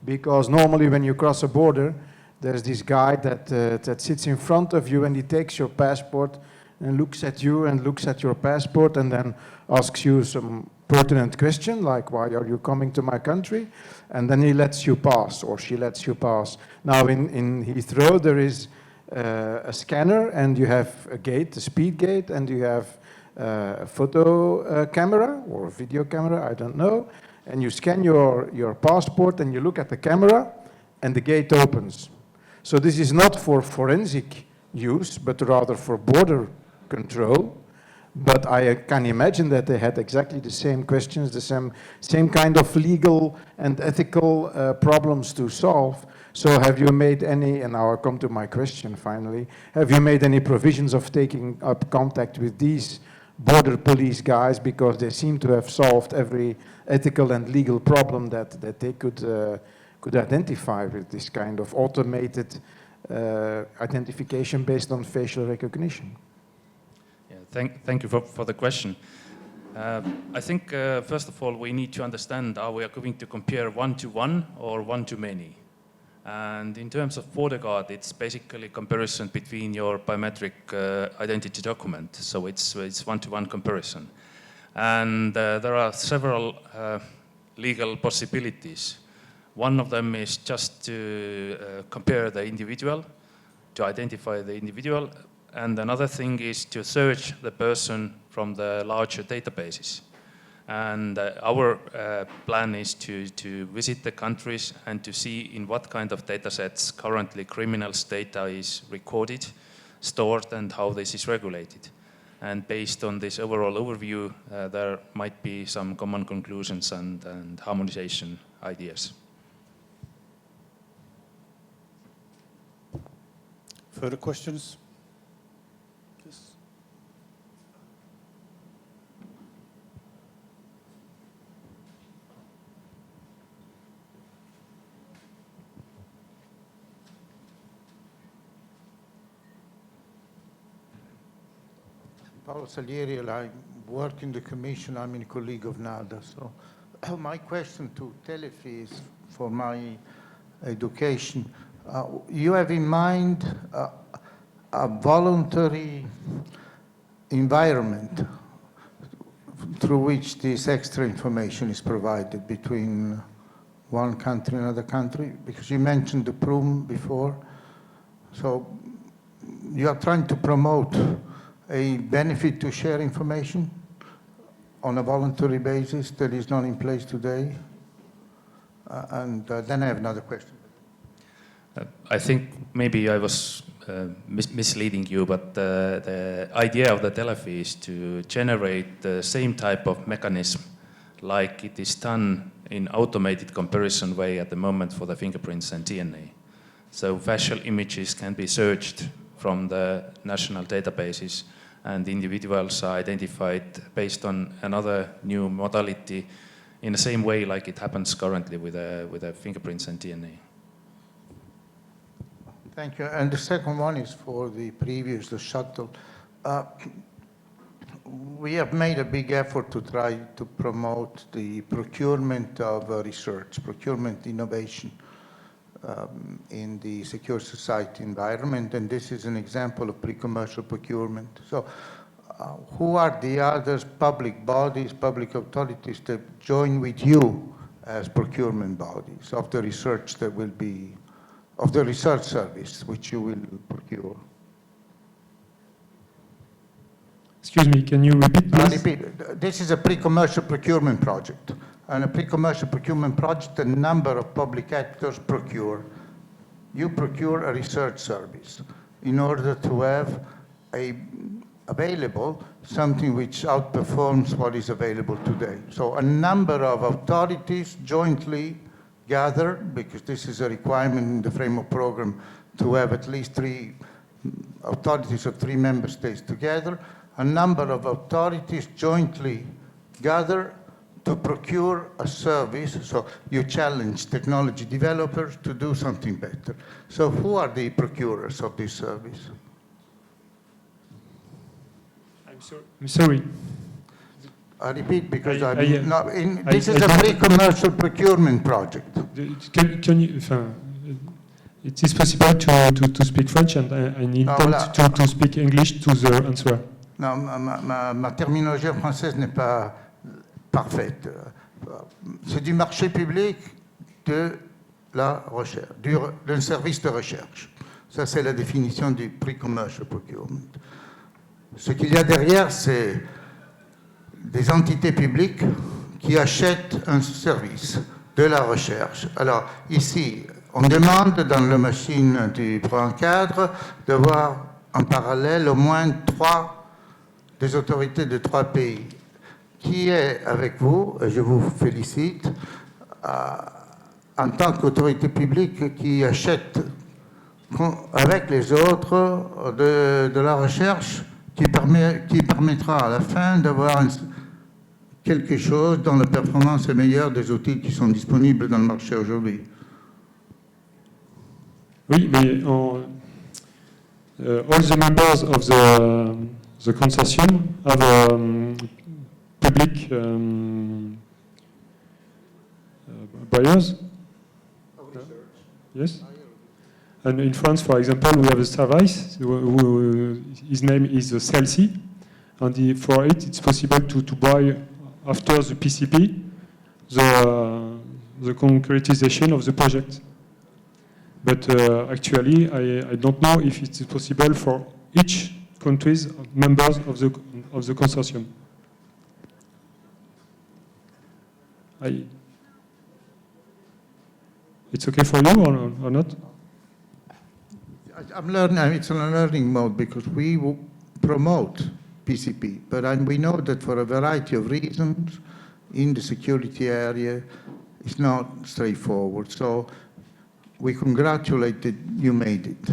because normally when you cross a border, there's this guy that sits in front of you and he takes your passport and looks at you and looks at your passport and then asks you some pertinent question like, why are you coming to my country? And then he lets you pass, or she lets you pass. Now in Heathrow there is a scanner and you have a gate, a speed gate, and you have a photo camera or a video camera, I don't know. And you scan your passport and you look at the camera and the gate opens. So this is not for forensic use, but rather for border control. But I can imagine that they had exactly the same questions, the same kind of legal and ethical problems to solve. So have you made any, and now I'll come to my question finally, have you made any provisions of taking up contact with these border police guys, because they seem to have solved every ethical and legal problem that they could identify with this kind of automated identification based on facial recognition? Yeah, thank you for the question. I think, first of all, we need to understand, are we going to compare one-to-one or one-to-many? And in terms of border guard, it's basically comparison between your biometric identity document. So it's one-to-one comparison. And there are several legal possibilities. One of them is just to compare the individual, to identify the individual. And another thing is to search the person from the larger databases. And our plan is to visit the countries and to see in what kind of data sets currently criminals' data is recorded, stored, and how this is regulated. And based on this overall overview, there might be some common conclusions and harmonization ideas. Further questions? Yes. Paolo Salieri, I work in the Commission. I'm a colleague of NADA. So my question to Telefi is for my education. You have in mind a voluntary environment through which this extra information is provided between one country and another country? Because you mentioned the PRUM before. So you are trying to promote a benefit to share information on a voluntary basis that is not in place today? And then I have another question. I think maybe I was misleading you, but the idea of the Telefi is to generate the same type of mechanism like it is done in automated comparison way at the moment for the fingerprints and DNA. So facial images can be searched from the national databases and individuals are identified based on another new modality in the same way like it happens currently with the fingerprints and DNA. Thank you. And the second one is for the shuttle. we have made a big effort to try to promote the procurement of research, procurement innovation in the secure society environment, and this is an example of pre-commercial procurement. So who are the other public bodies, public authorities that join with you as procurement bodies of the research that will be, of the research service which you will procure? Excuse me, can you repeat, please? Repeat. This is a pre-commercial procurement project. And a pre-commercial procurement project, a number of public actors procure. You procure a research service in order to have available something which outperforms what is available today. So a number of authorities jointly gather, because this is a requirement in the framework program to have at least 3 authorities of 3 member states together. A number of authorities jointly gather to procure a service, so you challenge technology developers to do something better. So who are the procurers of this service? I'm sorry. I repeat because this is a pre-commercial procurement project. Can you, it is possible to speak French, and I need to speak English to the answer. Non, ma terminologie française n'est pas parfaite. C'est du marché public de la recherche, d'un service de recherche. Ça, c'est la définition du pre-commercial procurement. Ce qu'il y a derrière, c'est des entités publiques qui achètent un service de la recherche. Alors, ici, on demande dans la machine du programme cadre d'avoir en parallèle au moins des autorités de 3 pays. Qui est avec vous, et je vous félicite, en tant qu'autorité publique qui achète avec les autres de la recherche qui permettra à la fin d'avoir quelque chose dont la performance est meilleure des outils qui sont disponibles dans le marché aujourd'hui. Oui, mais all the members of the consortium have public buyers. Yes. And in France, for example, we have a service. His name is CLC, and for it, it's possible to buy after the PCP the concretization of the project. But actually, I don't know if it's possible for each country's members of the consortium. It's okay for you or not? I'm learning. It's on a learning mode because we promote PCP, but we know that for a variety of reasons in the security area, it's not straightforward. So we congratulate that you made it.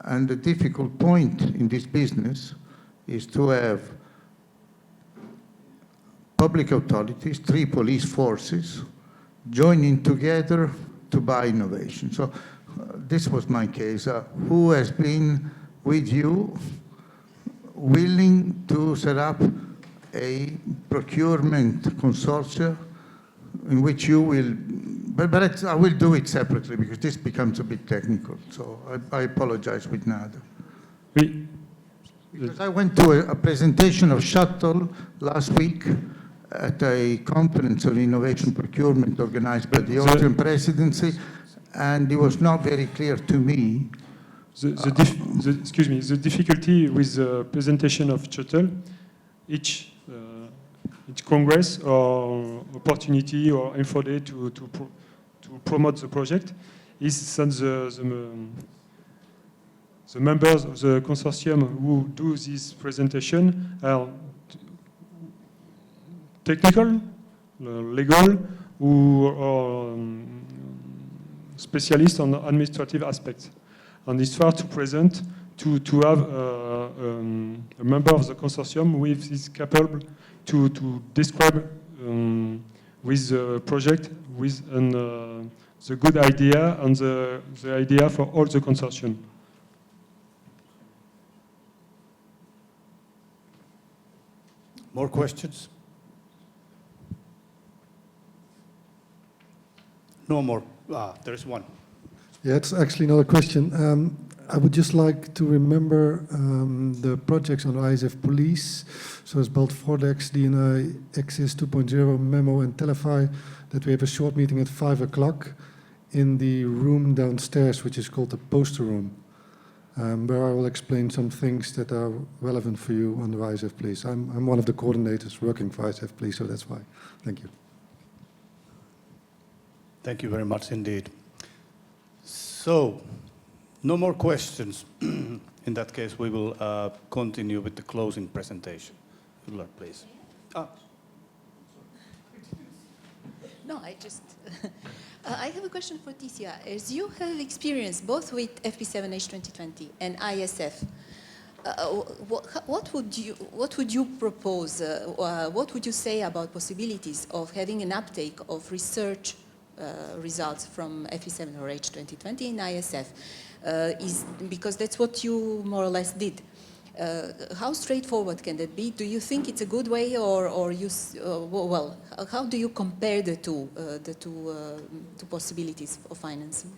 And the difficult point in this business is to have public authorities, 3 police forces, joining together to buy innovation. So this was my case. Who has been with you willing to set up a procurement consortium in which you will, but I will do it separately because this becomes a bit technical. So I apologize with Nada. Oui. Because I went to a presentation of Shuttle last week at a conference on innovation procurement organized by the Austrian presidency, and it was not very clear to me. Excuse me, the difficulty with the presentation of Shuttle, each congress or opportunity or info day to promote the project is that the members of the consortium who do this presentation are technical, legal, or specialists on administrative aspects. And it's fair to present to have a member of the consortium who is capable to describe with the project with the good idea and the idea for all the consortium. More questions? No more. There is one. Yeah, it's actually not a question. I would just like to remember the projects on ISF Police. So it's both Vordex, DNI, Axis 2.0, Memo, and Telefy, that we have a short meeting at 5 o'clock in the room downstairs, which is called the poster room, where I will explain some things that are relevant for you on the ISF Police. I'm one of the coordinators working for ISF Police, so that's why. Thank you. Thank you very much indeed. So, no more questions. In that case, we will continue with the closing presentation. Ulla, please. No, I have a question for Ticia. As you have experience both with FP7H 2020 and ISF, what would you propose? What would you say about possibilities of having an uptake of research results from FP7 or H 2020 in ISF? Because that's what you more or less did. How straightforward can that be? Do you think it's a good way, or you? Well, how do you compare the two possibilities of financing?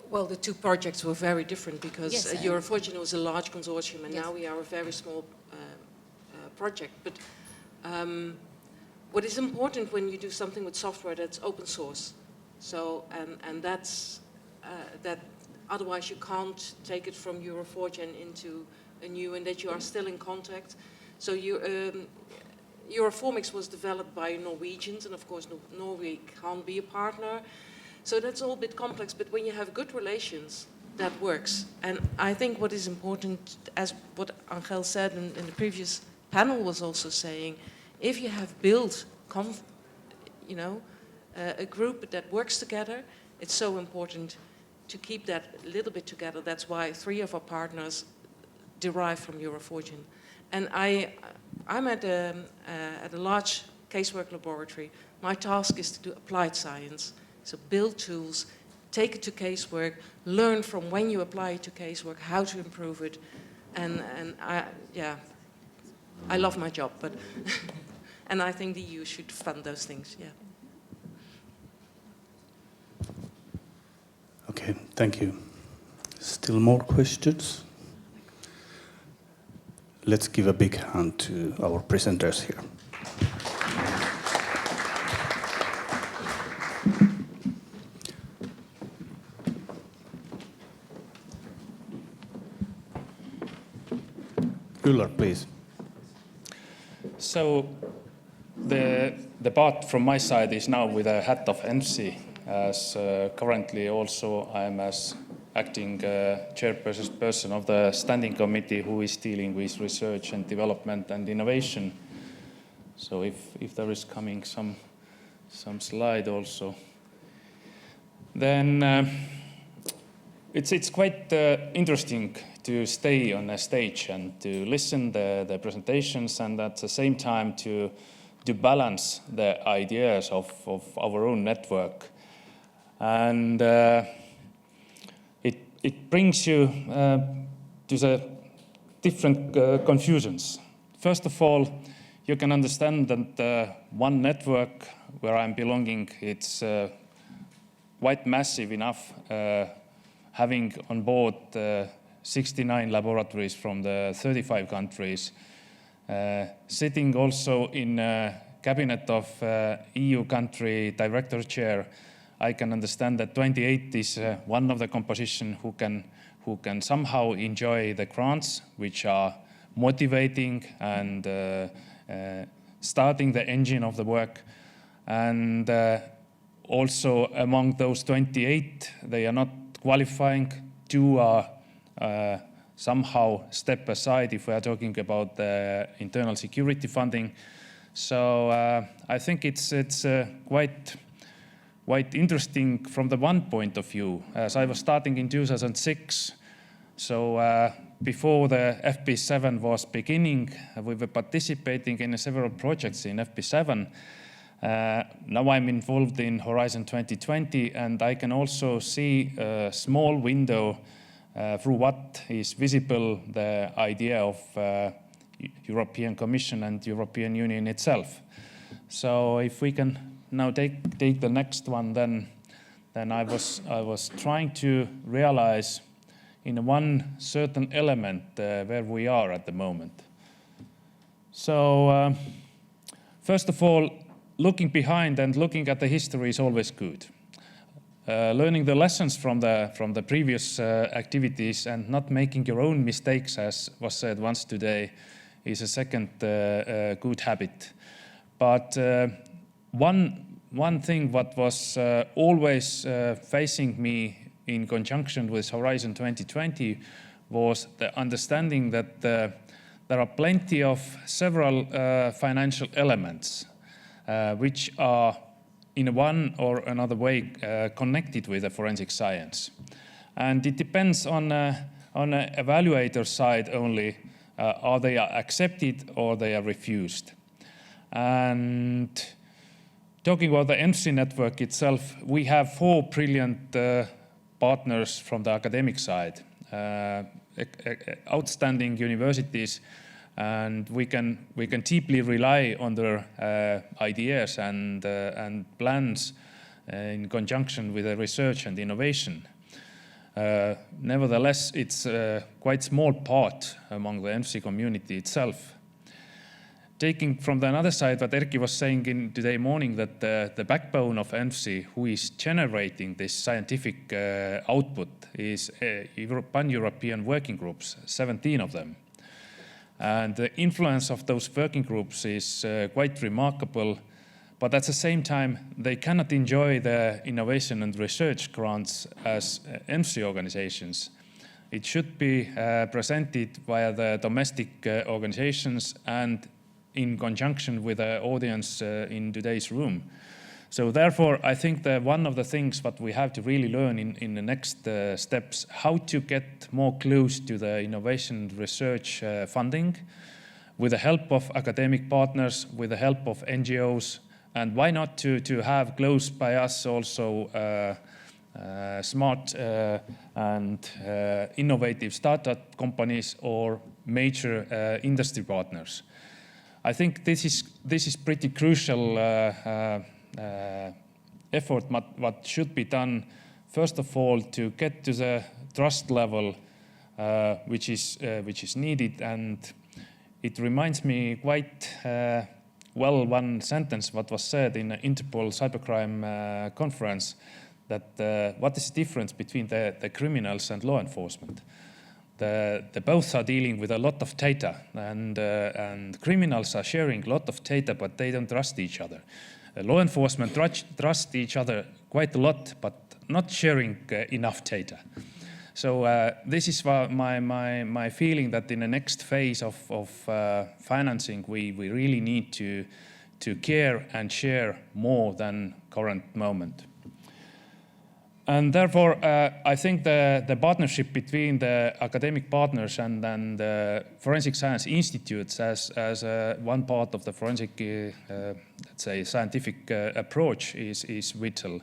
Well, the two projects were very different because Yes, Euroforging was a large consortium, and now we are a very small project. But what is important when you do something with software, that's open source. So and that's that. Otherwise, you can't take it from Euroforging into a new, and that you are still in contact. So Euroformix was developed by Norwegians, and of course, Norway can't be a partner. So that's all a bit complex, but when you have good relations, that works. And I think what is important, as what Angel said in the previous panel was also saying, if you have built, a group that works together, it's so important to keep that a little bit together. That's why 3 of our partners derive from Euroforging. And I'm at a large casework laboratory. My task is to do applied science. So build tools, take it to casework, learn from when you apply it to casework, how to improve it. And I love my job, but and I think the EU should fund those things, yeah. Okay, thank you. Still more questions? Let's give a big hand to our presenters here. Ulla, please. So the part from my side is now with a hat of MC, as currently also I'm as acting chairperson of the standing committee who is dealing with research and development and innovation. So if there is coming some slide also, then it's quite interesting to stay on a stage and to listen the presentations, and at the same time to balance the ideas of our own network. And it brings you to the different confusions. First of all, you can understand that one network where I'm belonging, it's quite massive enough, having on board 69 laboratories from the 35 countries, sitting also in a cabinet of EU country director chair. I can understand that 28 is one of the composition who can somehow enjoy the grants, which are motivating and starting the engine of the work. And also among those 28, they are not qualifying. 2 are somehow step aside if we are talking about the internal security funding. So I think it's quite interesting from the one point of view, as I was starting in 2006. So before the FP7 was beginning, we were participating in several projects in FP7. Now I'm involved in Horizon 2020, and I can also see a small window through what is visible, the idea of European Commission and European Union itself. So if we can now take the next one, then I was trying to realize in one certain element where we are at the moment. So first of all, looking behind and looking at the history is always good. Learning the lessons from the previous activities and not making your own mistakes, as was said once today, is a second good habit. But one thing what was always facing me in conjunction with Horizon 2020 was the understanding that there are plenty of several financial elements which are in one or another way connected with the forensic science. And it depends on an evaluator side only, are they accepted or they are refused. And talking about the ENFSI network itself, we have 4 brilliant partners from the academic side, outstanding universities, and we can deeply rely on their ideas and plans in conjunction with the research and innovation. Nevertheless, it's a quite small part among the ENFSI community itself. Taking from the other side, what Erkki was saying today morning, that the backbone of ENFSI, who is generating this scientific output, is pan-European working groups, 17 of them. And the influence of those working groups is quite remarkable, but at the same time, they cannot enjoy the innovation and research grants as ENFSI organizations. It should be presented via the domestic organizations and in conjunction with the audience in today's room. So therefore, I think that one of the things that we have to really learn in the next steps, how to get more close to the innovation research funding with the help of academic partners, with the help of NGOs, and why not to have close by us also smart and innovative startup companies or major industry partners. I think this is pretty crucial effort what should be done, first of all, to get to the trust level which is needed. And it reminds me quite well one sentence what was said in the Interpol cybercrime conference, that what is the difference between the criminals and law enforcement? The both are dealing with a lot of data, and criminals are sharing a lot of data, but they don't trust each other. Law enforcement trust each other quite a lot, but not sharing enough data. So this is my feeling, that in the next phase of financing, we really need to care and share more than current moment. And therefore, I think the partnership between the academic partners and the forensic science institutes as one part of the forensic, let's say, scientific approach is vital.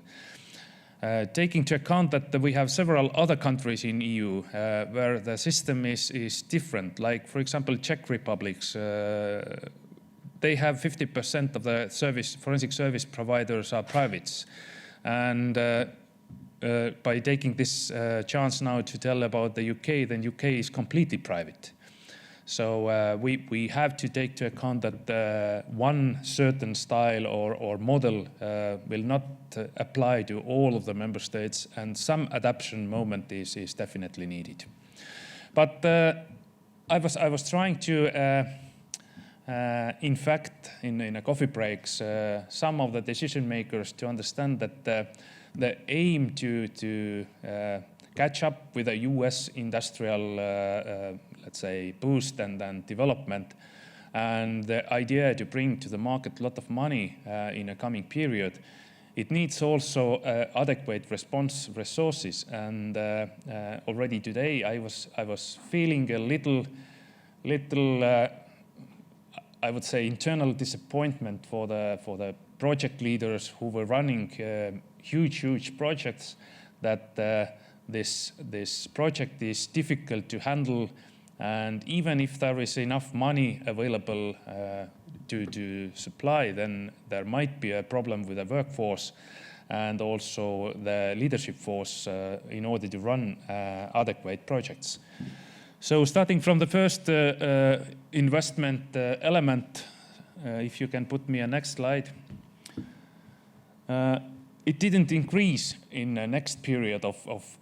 Taking into account that we have several other countries in EU where the system is different, like, for example, Czech Republics, they have 50% of the forensic service providers are privates. And by taking this chance now to tell about the UK, then UK is completely private. So we have to take into account that one certain style or model will not apply to all of the member states, and some adaptation moment is definitely needed. But I was trying to, in fact, in a coffee breaks, some of the decision makers to understand that the aim to catch up with the US industrial, let's say, boost and development, and the idea to bring to the market a lot of money in a coming period, it needs also adequate response resources. And already today, I was feeling a little, I would say, internal disappointment for the project leaders who were running huge projects, that this project is difficult to handle And even if there is enough money available to supply, then there might be a problem with the workforce and also the leadership force in order to run adequate projects. So starting from the first investment element, if you can put me a next slide. It didn't increase in the next period of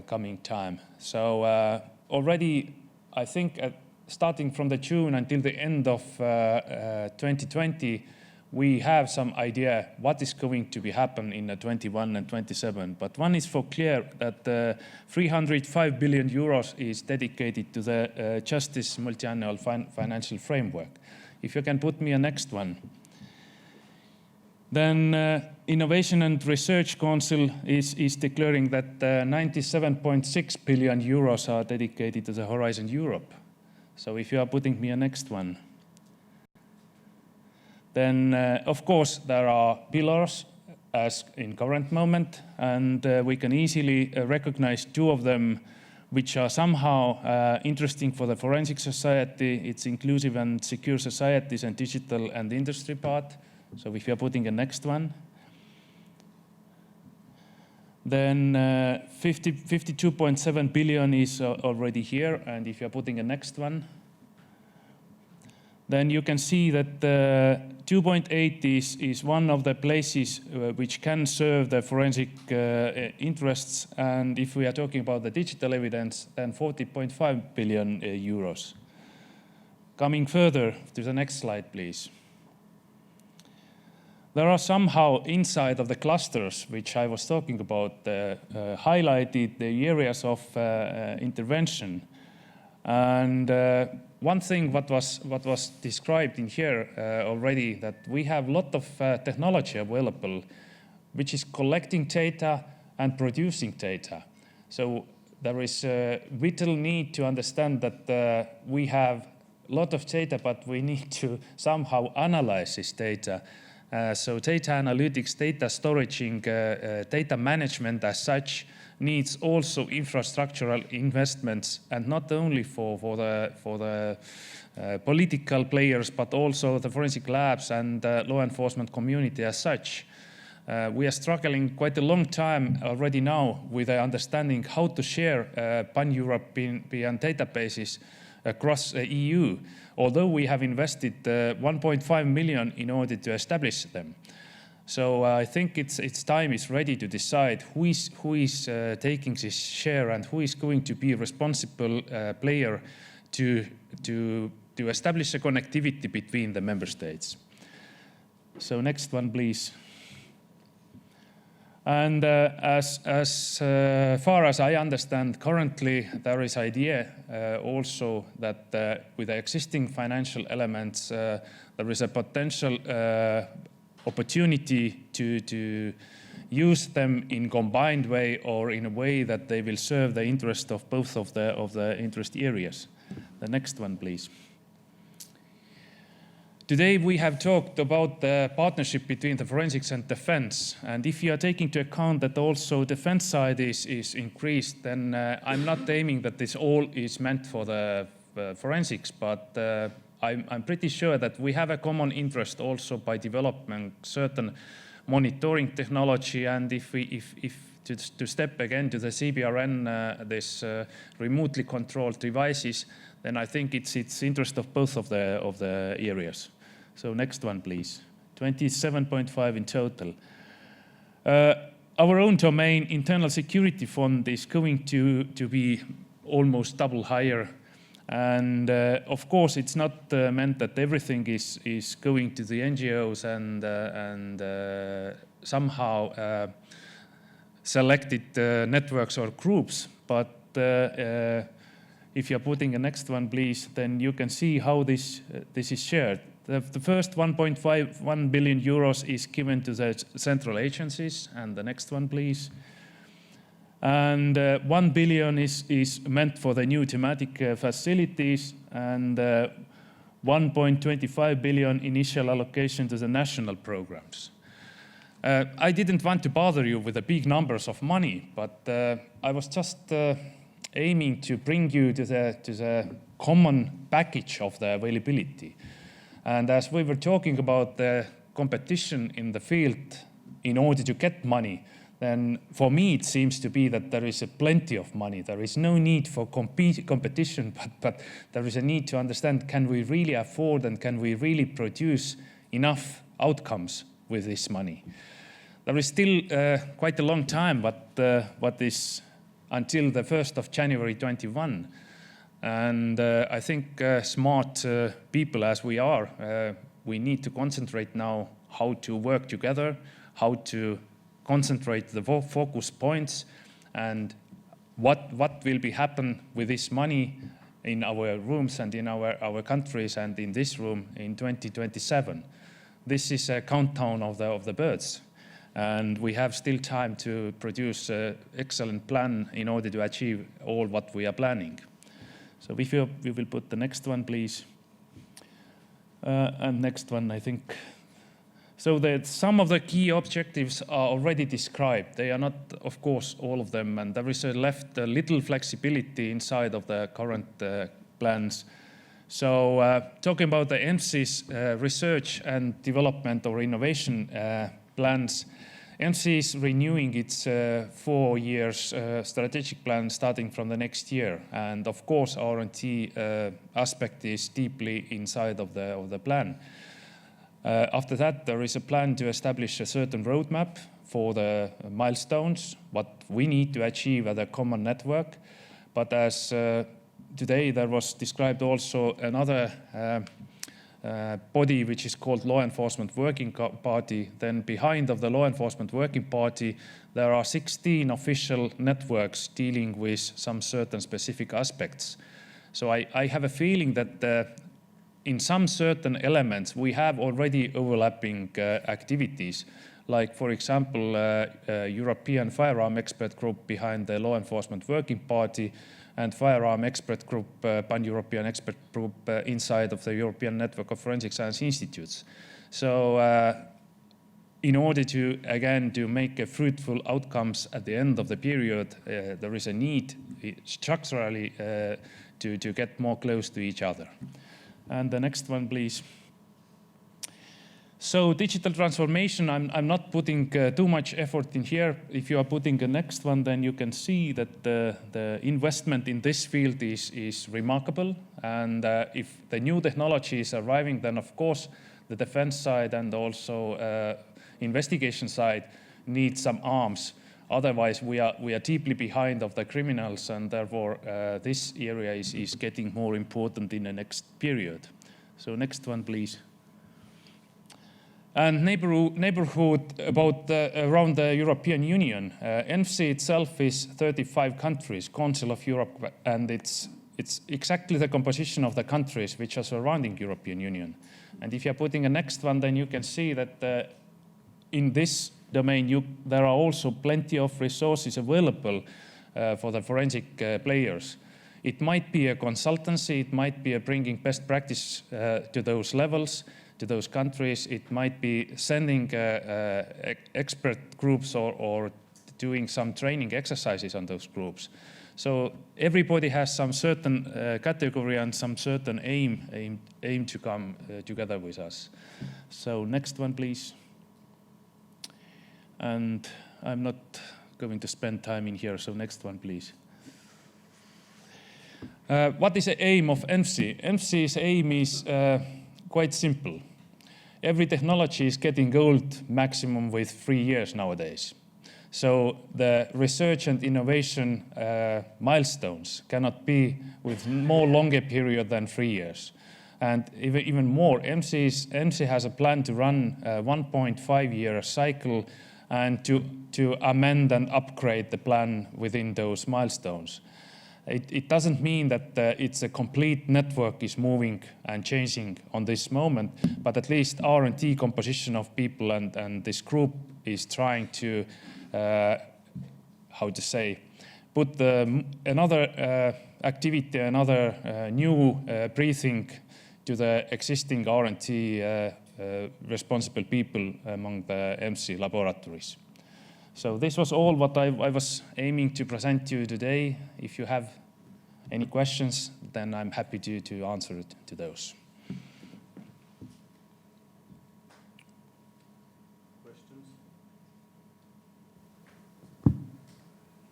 coming time. So already, I think starting from the June until the end of 2020, we have some idea what is going to be happen in 21 and 27. But one is for clear that 305 billion euros is dedicated to the Justice Multi-Annual Financial Framework. If you can put me a next one. Then Innovation and Research Council is declaring that 97.6 billion euros are dedicated to the Horizon Europe. So if you are putting me a next one. Then, of course, there are pillars as in current moment, and we can easily recognize two of them, which are somehow interesting for the forensic society. It's inclusive and secure societies and digital and industry part. So if you're putting a next one. Then 52.7 billion is already here. And if you're putting a next one, then you can see that 2.8 is one of the places which can serve the forensic interests. And if we are talking about the digital evidence, then 40.5 billion euros. Coming further to the next slide, please. There are somehow inside of the clusters, which I was talking about, highlighted the areas of intervention. And one thing what was described in here already, that we have a lot of technology available, which is collecting data and producing data. So there is a vital need to understand that we have a lot of data, but we need to somehow analyze this data. So data analytics, data storaging, data management as such needs also infrastructural investments, and not only for the political players, but also the forensic labs and law enforcement community as such. We are struggling quite a long time already now with understanding how to share pan-European databases across the EU, although we have invested 1.5 million in order to establish them. So I think its time is ready to decide who is taking this share and who is going to be a responsible player to establish a connectivity between the member states. So next one, please. And as far as I understand, currently there is idea also that with the existing financial elements, there is a potential opportunity to use them in combined way or in a way that they will serve the interest of both of the interest areas. The next one, please. Today we have talked about the partnership between the forensics and defense. And if you are taking into account that also defense side is increased, then I'm not aiming that this all is meant for the forensics, but I'm pretty sure that we have a common interest also by developing certain monitoring technology. And if to step again to the CBRN, this remotely controlled devices, then I think it's interest of both of the areas. So next one, please. 27.5 in total. Our own domain, internal security fund, is going to be almost double higher. And of course, it's not meant that everything is going to the NGOs and somehow selected networks or groups. But if you're putting a next one, please, then you can see how this is shared. The first 1.1 billion euros is given to the central agencies. And the next one, please. And 1 billion is meant for the new thematic facilities, and 1.25 billion initial allocation to the national programs. I didn't want to bother you with the big numbers of money, but I was just aiming to bring you to the common package of the availability. And as we were talking about the competition in the field in order to get money, then for me it seems to be that there is plenty of money. There is no need for competition, but there is a need to understand, can we really afford and can we really produce enough outcomes with this money? There is still quite a long time, what is until the 1st of January 21. And I think smart people as we are, we need to concentrate now how to work together, how to concentrate the focus points, and what will be happen with this money in our rooms and in our countries and in this room in 2027. This is a countdown of the birds, and we have still time to produce an excellent plan in order to achieve all what we are planning. So we will put the next one, please. And next one, I think. So that some of the key objectives are already described. They are not, of course, all of them, and there is left a little flexibility inside of the current plans. So talking about the ENFSI's research and development or innovation plans, ENFSI is renewing its 4 years strategic plan starting from the next year. And of course, R&D aspect is deeply inside of the plan. After that, there is a plan to establish a certain roadmap for the milestones, what we need to achieve as a common network. But as today there was described also another body which is called Law Enforcement Working Party, then behind of the Law Enforcement Working Party, there are 16 official networks dealing with some certain specific aspects. So I have a feeling that in some certain elements, we have already overlapping activities, like, for example, European Firearm Expert Group behind the Law Enforcement Working Party and Firearm Expert Group, Pan-European Expert Group inside of the European Network of Forensic Science Institutes. So in order to, again, to make fruitful outcomes at the end of the period, there is a need structurally to get more close to each other. And the next one, please. So digital transformation, I'm not putting too much effort in here. If you are putting the next one, then you can see that the investment in this field is remarkable. And if the new technology is arriving, then of course the defense side and also investigation side need some arms. Otherwise, we are deeply behind of the criminals, and therefore this area is getting more important in the next period. So next one, please. And neighborhood about around the European Union. ENFSI itself is 35 countries, Council of Europe, and it's exactly the composition of the countries which are surrounding European Union. And if you're putting a next one, then you can see that in this domain, there are also plenty of resources available for the forensic players. It might be a consultancy, it might be a bringing best practice to those levels, to those countries. It might be sending expert groups or doing some training exercises on those groups. So everybody has some certain category and some certain aim to come together with us. So next one, please. And I'm not going to spend time in here, so next one, please. What is the aim of ENFSI? ENFSI's aim is quite simple. Every technology is getting old maximum with 3 years nowadays. So the research and innovation milestones cannot be with more longer period than 3 years. And even more, ENFSI has a plan to run a 1.5-year cycle and to amend and upgrade the plan within those milestones. It doesn't mean that it's a complete network is moving and changing on this moment, but at least R&D composition of people and this group is trying to, put another activity, another new breathing to the existing R&D responsible people among the ENFSI laboratories. So this was all what I was aiming to present to you today. If you have any questions, then I'm happy to answer to those. Questions?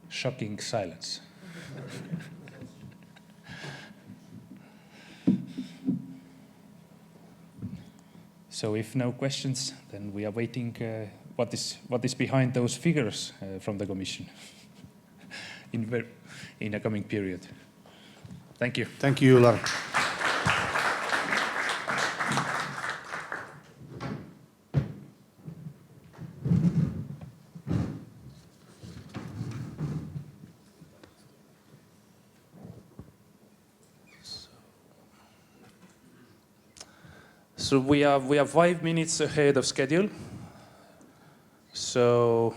Shocking silence. So if no questions, then we are waiting what is behind those figures from the Commission in a coming period. Thank you. Thank you, Ular. So we are 5 minutes ahead of schedule. So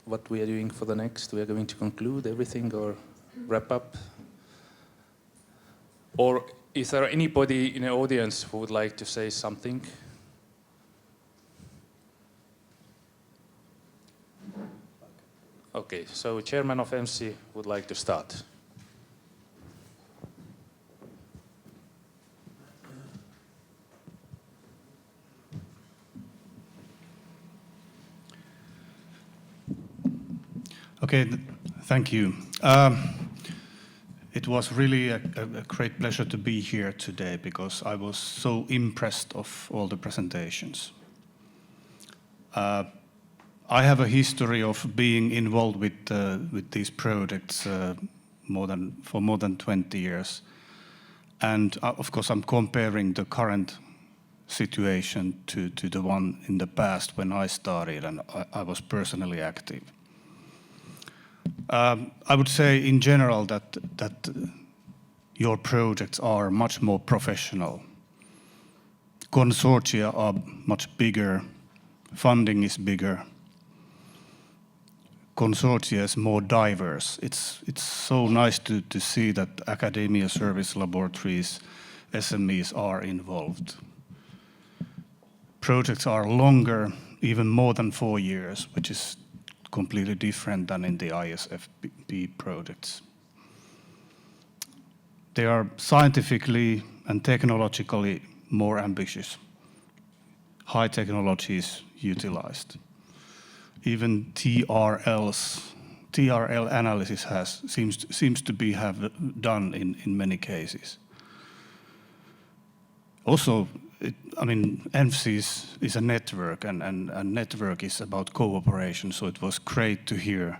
what we are doing for the next? We are going to conclude everything or wrap up? Or is there anybody in the audience who would like to say something? Okay, so Chairman of MC would like to start. Okay, thank you. It was really a great pleasure to be here today because I was so impressed of all the presentations. I have a history of being involved with these projects for more than 20 years. And of course, I'm comparing the current situation to the one in the past when I started and I was personally active. I would say in general that your projects are much more professional. Consortia are much bigger, funding is bigger. Consortia is more diverse. It's so nice to see that academia, service laboratories, SMEs are involved. Projects are longer, even more than 4 years, which is completely different than in the ISFP projects. They are scientifically and technologically more ambitious. High technology is utilized. Even TRL analysis seems to be done in many cases. Also, ENFSI is a network, and a network is about cooperation, so it was great to hear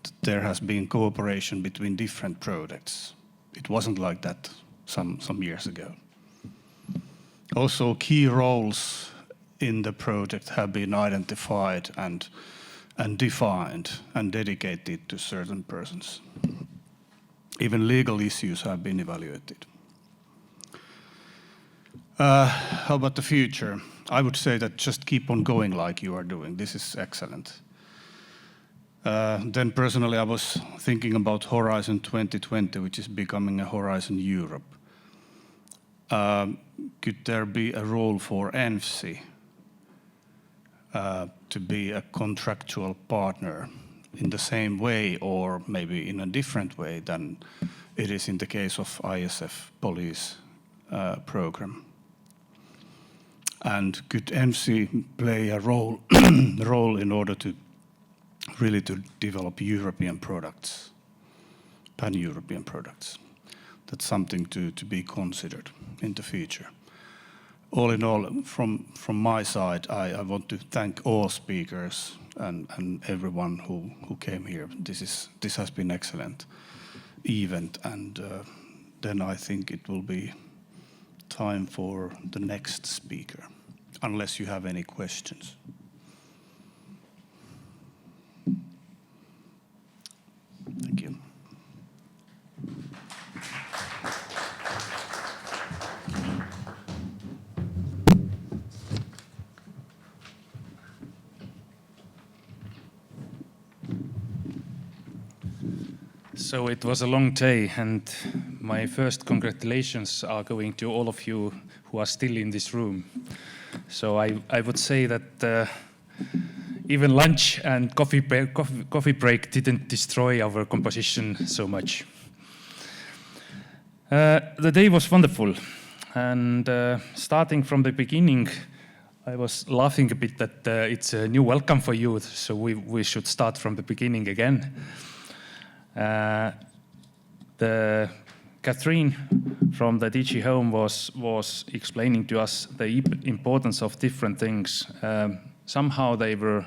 that there has been cooperation between different projects. It wasn't like that some years ago. Also, key roles in the project have been identified and defined and dedicated to certain persons. Even legal issues have been evaluated. How about the future? I would say that just keep on going like you are doing. This is excellent. Then personally, I was thinking about Horizon 2020, which is becoming a Horizon Europe. Could there be a role for ENFSI to be a contractual partner in the same way or maybe in a different way than it is in the case of ISF police program? And could ENFSI play a role in order to really develop European products, pan-European products? That's something to be considered in the future. All in all, from my side, I want to thank all speakers and everyone who came here. This has been excellent event, and then I think it will be time for the next speaker, unless you have any questions. Thank you. So it was a long day, and my first congratulations are going to all of you who are still in this room. So I would say that even lunch and coffee break didn't destroy our composition so much. The day was wonderful, and starting from the beginning, I was laughing a bit that it's a new welcome for youth, so we should start from the beginning again. Catherine from the DG Home was explaining to us the importance of different things. Somehow they were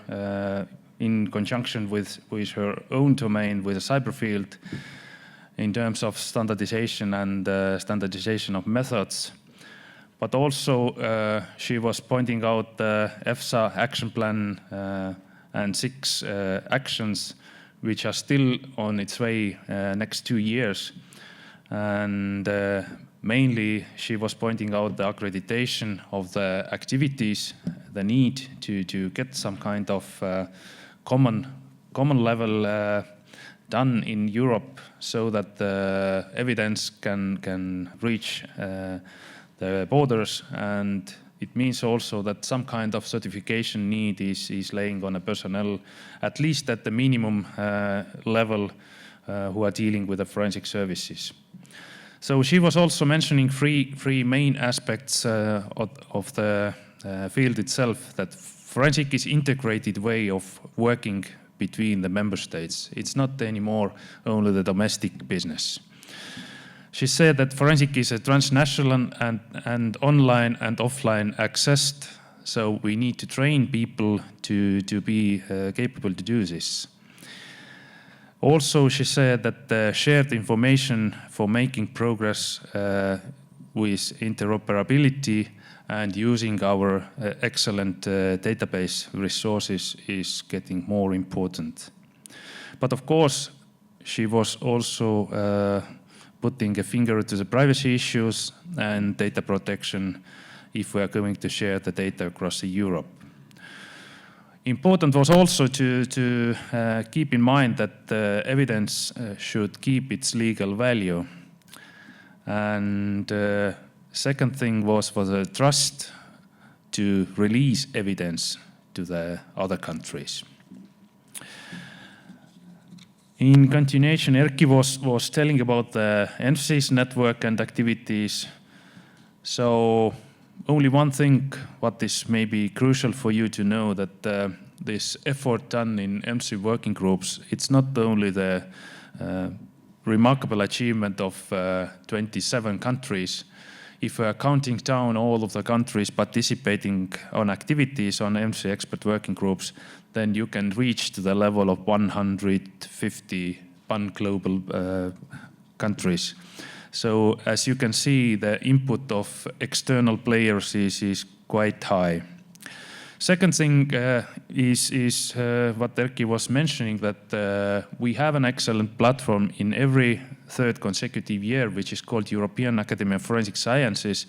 in conjunction with her own domain, with the cyber field, in terms of standardization and standardization of methods. But also she was pointing out the EFSA action plan and 6 actions which are still on its way next 2 years. And mainly she was pointing out the accreditation of the activities, the need to get some kind of common level done in Europe so that the evidence can reach the borders, and it means also that some kind of certification need is laying on a personnel, at least at the minimum level, who are dealing with the forensic services. So she was also mentioning three main aspects of the field itself, that forensic is integrated way of working between the member states. It's not anymore only the domestic business. She said that forensic is a transnational and online and offline accessed, so we need to train people to be capable to do this. Also, she said that the shared information for making progress with interoperability and using our excellent database resources is getting more important. But of course, she was also putting a finger to the privacy issues and data protection if we are going to share the data across Europe. Important was also to keep in mind that the evidence should keep its legal value. And second thing was for the trust to release evidence to the other countries. In continuation, Erkki was telling about the ENFSIS network and activities. So only one thing what is maybe crucial for you to know, that this effort done in ENFSI working groups, it's not only the remarkable achievement of 27 countries. If we are counting down all of the countries participating on activities on ENFSI expert working groups, then you can reach to the level of 150 pan-global countries. So as you can see, the input of external players is quite high. Second thing is what Erkki was mentioning, that we have an excellent platform in every third consecutive year, which is called European Academy of Forensic Sciences.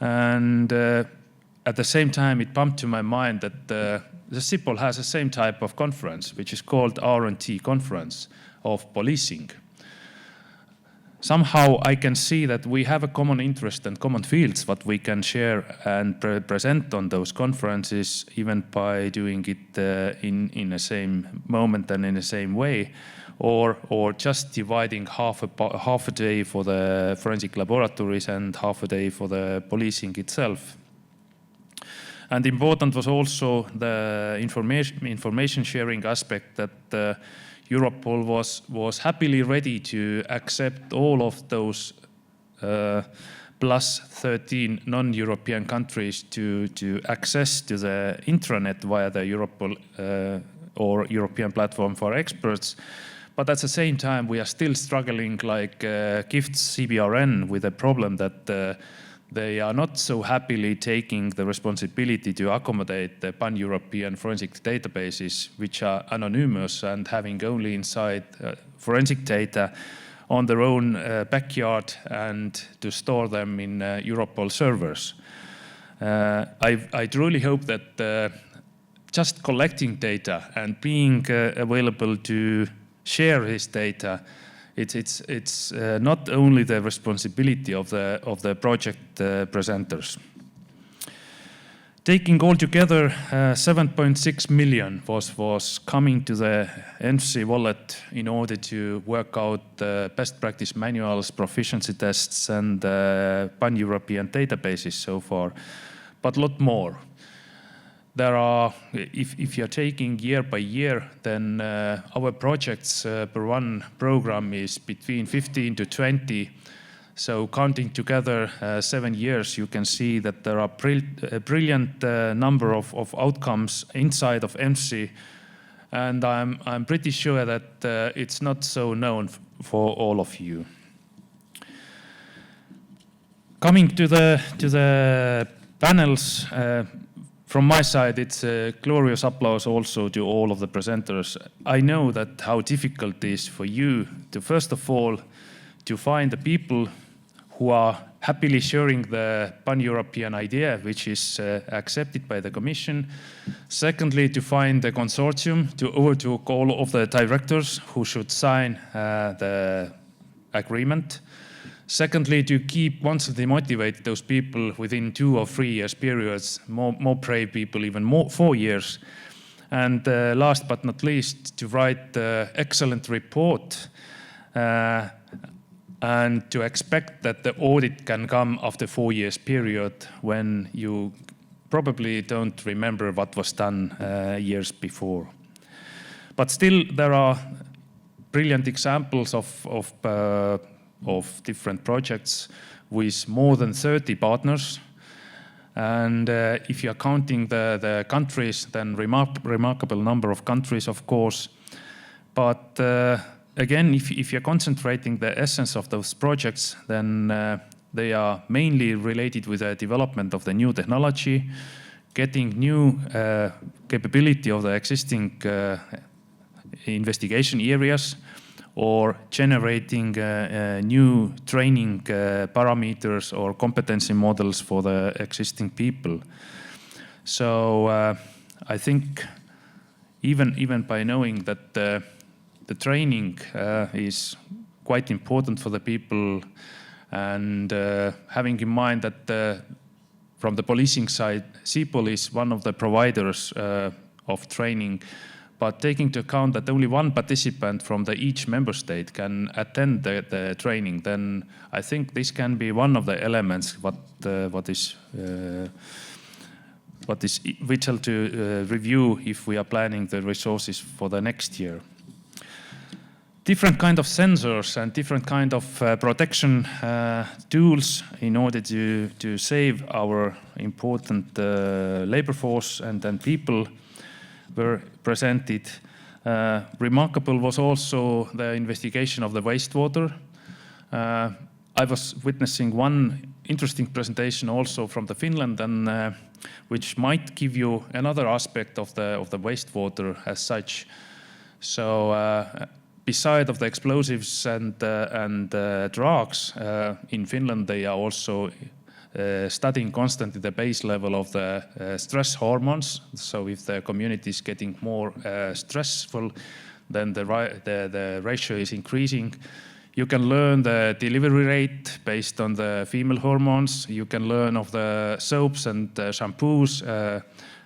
And at the same time, it pumped to my mind that the CIPOL has the same type of conference, which is called R&T Conference of Policing. Somehow I can see that we have a common interest and common fields what we can share and present on those conferences, even by doing it in the same moment and in the same way, or just dividing half a day for the forensic laboratories and half a day for the policing itself. And important was also the information sharing aspect, that Europol was happily ready to accept all of those plus 13 non-European countries to access to the intranet via the Europol or European Platform for Experts. But at the same time, we are still struggling like GIFT's CBRN with a problem that they are not so happily taking the responsibility to accommodate the pan-European forensic databases, which are anonymous and having only inside forensic data on their own backyard, and to store them in Europol servers. I truly hope that just collecting data and being available to share his data, it's not only the responsibility of the project presenters. Taking all together, 7.6 million was coming to the EMSI wallet in order to work out best practice manuals, proficiency tests, and pan-European databases so far, but a lot more. There are, if you're taking year by year, then our projects per one program is between 15 to 20. So counting together 7 years, you can see that there are a brilliant number of outcomes inside of EMSI, and I'm pretty sure that it's not so known for all of you. Coming to the panels, from my side, it's a glorious applause also to all of the presenters. I know that how difficult it is for you to, first of all, to find the people who are happily sharing the pan-European idea, which is accepted by the Commission. Secondly, to find the consortium to overtalk all of the directors who should sign the agreement. Secondly, to keep constantly motivate those people within 2 or 3 years periods, more brave people, even more 4 years. And last but not least, to write excellent report and to expect that the audit can come after 4 years period when you probably don't remember what was done years before. But still, there are brilliant examples of different projects with more than 30 partners. And if you're counting the countries, then remarkable number of countries, of course. But again, if you're concentrating the essence of those projects, then they are mainly related with the development of the new technology, getting new capability of the existing investigation areas, or generating new training parameters or competency models for the existing people. So I think even by knowing that the training is quite important for the people, and having in mind that from the policing side, CPOL is one of the providers of training, but taking into account that only one participant from each member state can attend the training, then I think this can be one of the elements what is vital to review if we are planning the resources for the next year. Different kind of sensors and different kind of protection tools in order to save our important labor force and then people were presented. Remarkable was also the investigation of the wastewater. I was witnessing one interesting presentation also from the Finland, and which might give you another aspect of the wastewater as such. So beside of the explosives and drugs, in Finland they are also studying constantly the base level of the stress hormones. So if the community is getting more stressful, then the ratio is increasing. You can learn the delivery rate based on the female hormones. You can learn of the soaps and shampoos,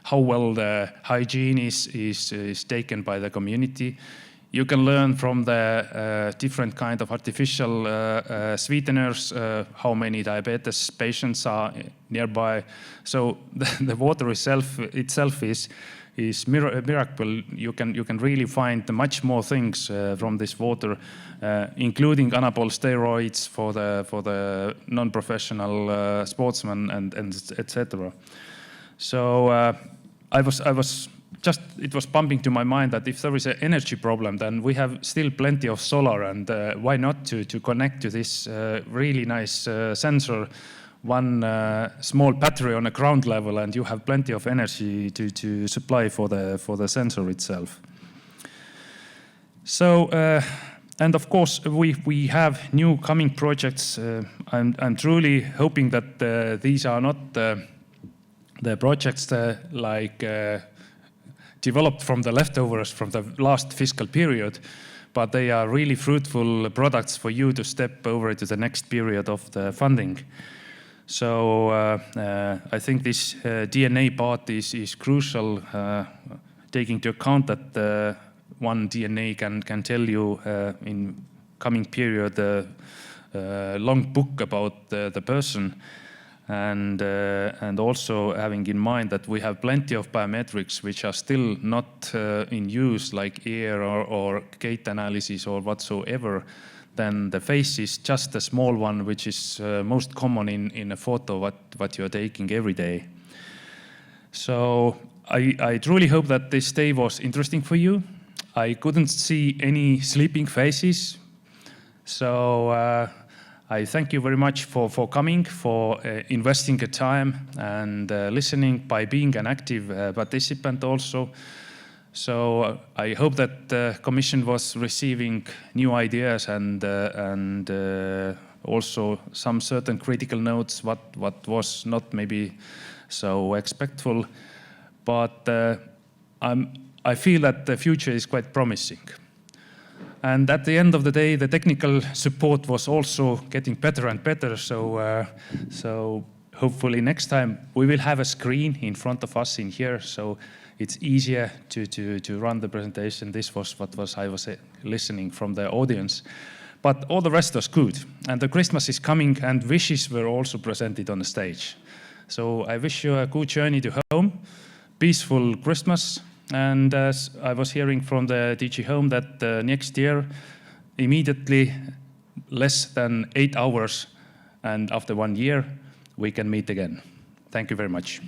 how well the hygiene is taken by the community. You can learn from the different kind of artificial sweeteners, how many diabetes patients are nearby. So the water itself is a miracle. You can really find much more things from this water, including anabolic steroids for the non-professional sportsmen and etc. So it was pumping to my mind that if there is an energy problem, then we have still plenty of solar, and why not to connect to this really nice sensor, one small battery on a ground level, and you have plenty of energy to supply for the sensor itself. So, and of course, we have new coming projects. I'm truly hoping that these are not the projects like developed from the leftovers from the last fiscal period, but they are really fruitful products for you to step over to the next period of the funding. So I think this DNA part is crucial, taking into account that one DNA can tell you in coming period a long book about the person. And also having in mind that we have plenty of biometrics which are still not in use, like ear or gait analysis or whatsoever, then the face is just a small one, which is most common in a photo what you're taking every day. So I truly hope that this day was interesting for you. I couldn't see any sleeping faces. So I thank you very much for coming, for investing the time and listening by being an active participant also. So I hope that the Commission was receiving new ideas and also some certain critical notes what was not maybe so expectful. But I feel that the future is quite promising. And at the end of the day, the technical support was also getting better and better. So hopefully next time we will have a screen in front of us in here, so it's easier to run the presentation. This was what I was listening from the audience. But all the rest was good. And the Christmas is coming, and wishes were also presented on the stage. So I wish you a good journey to home, peaceful Christmas. And as I was hearing from the DG Home that next year, immediately less than 8 hours, and after 1 year, we can meet again. Thank you very much.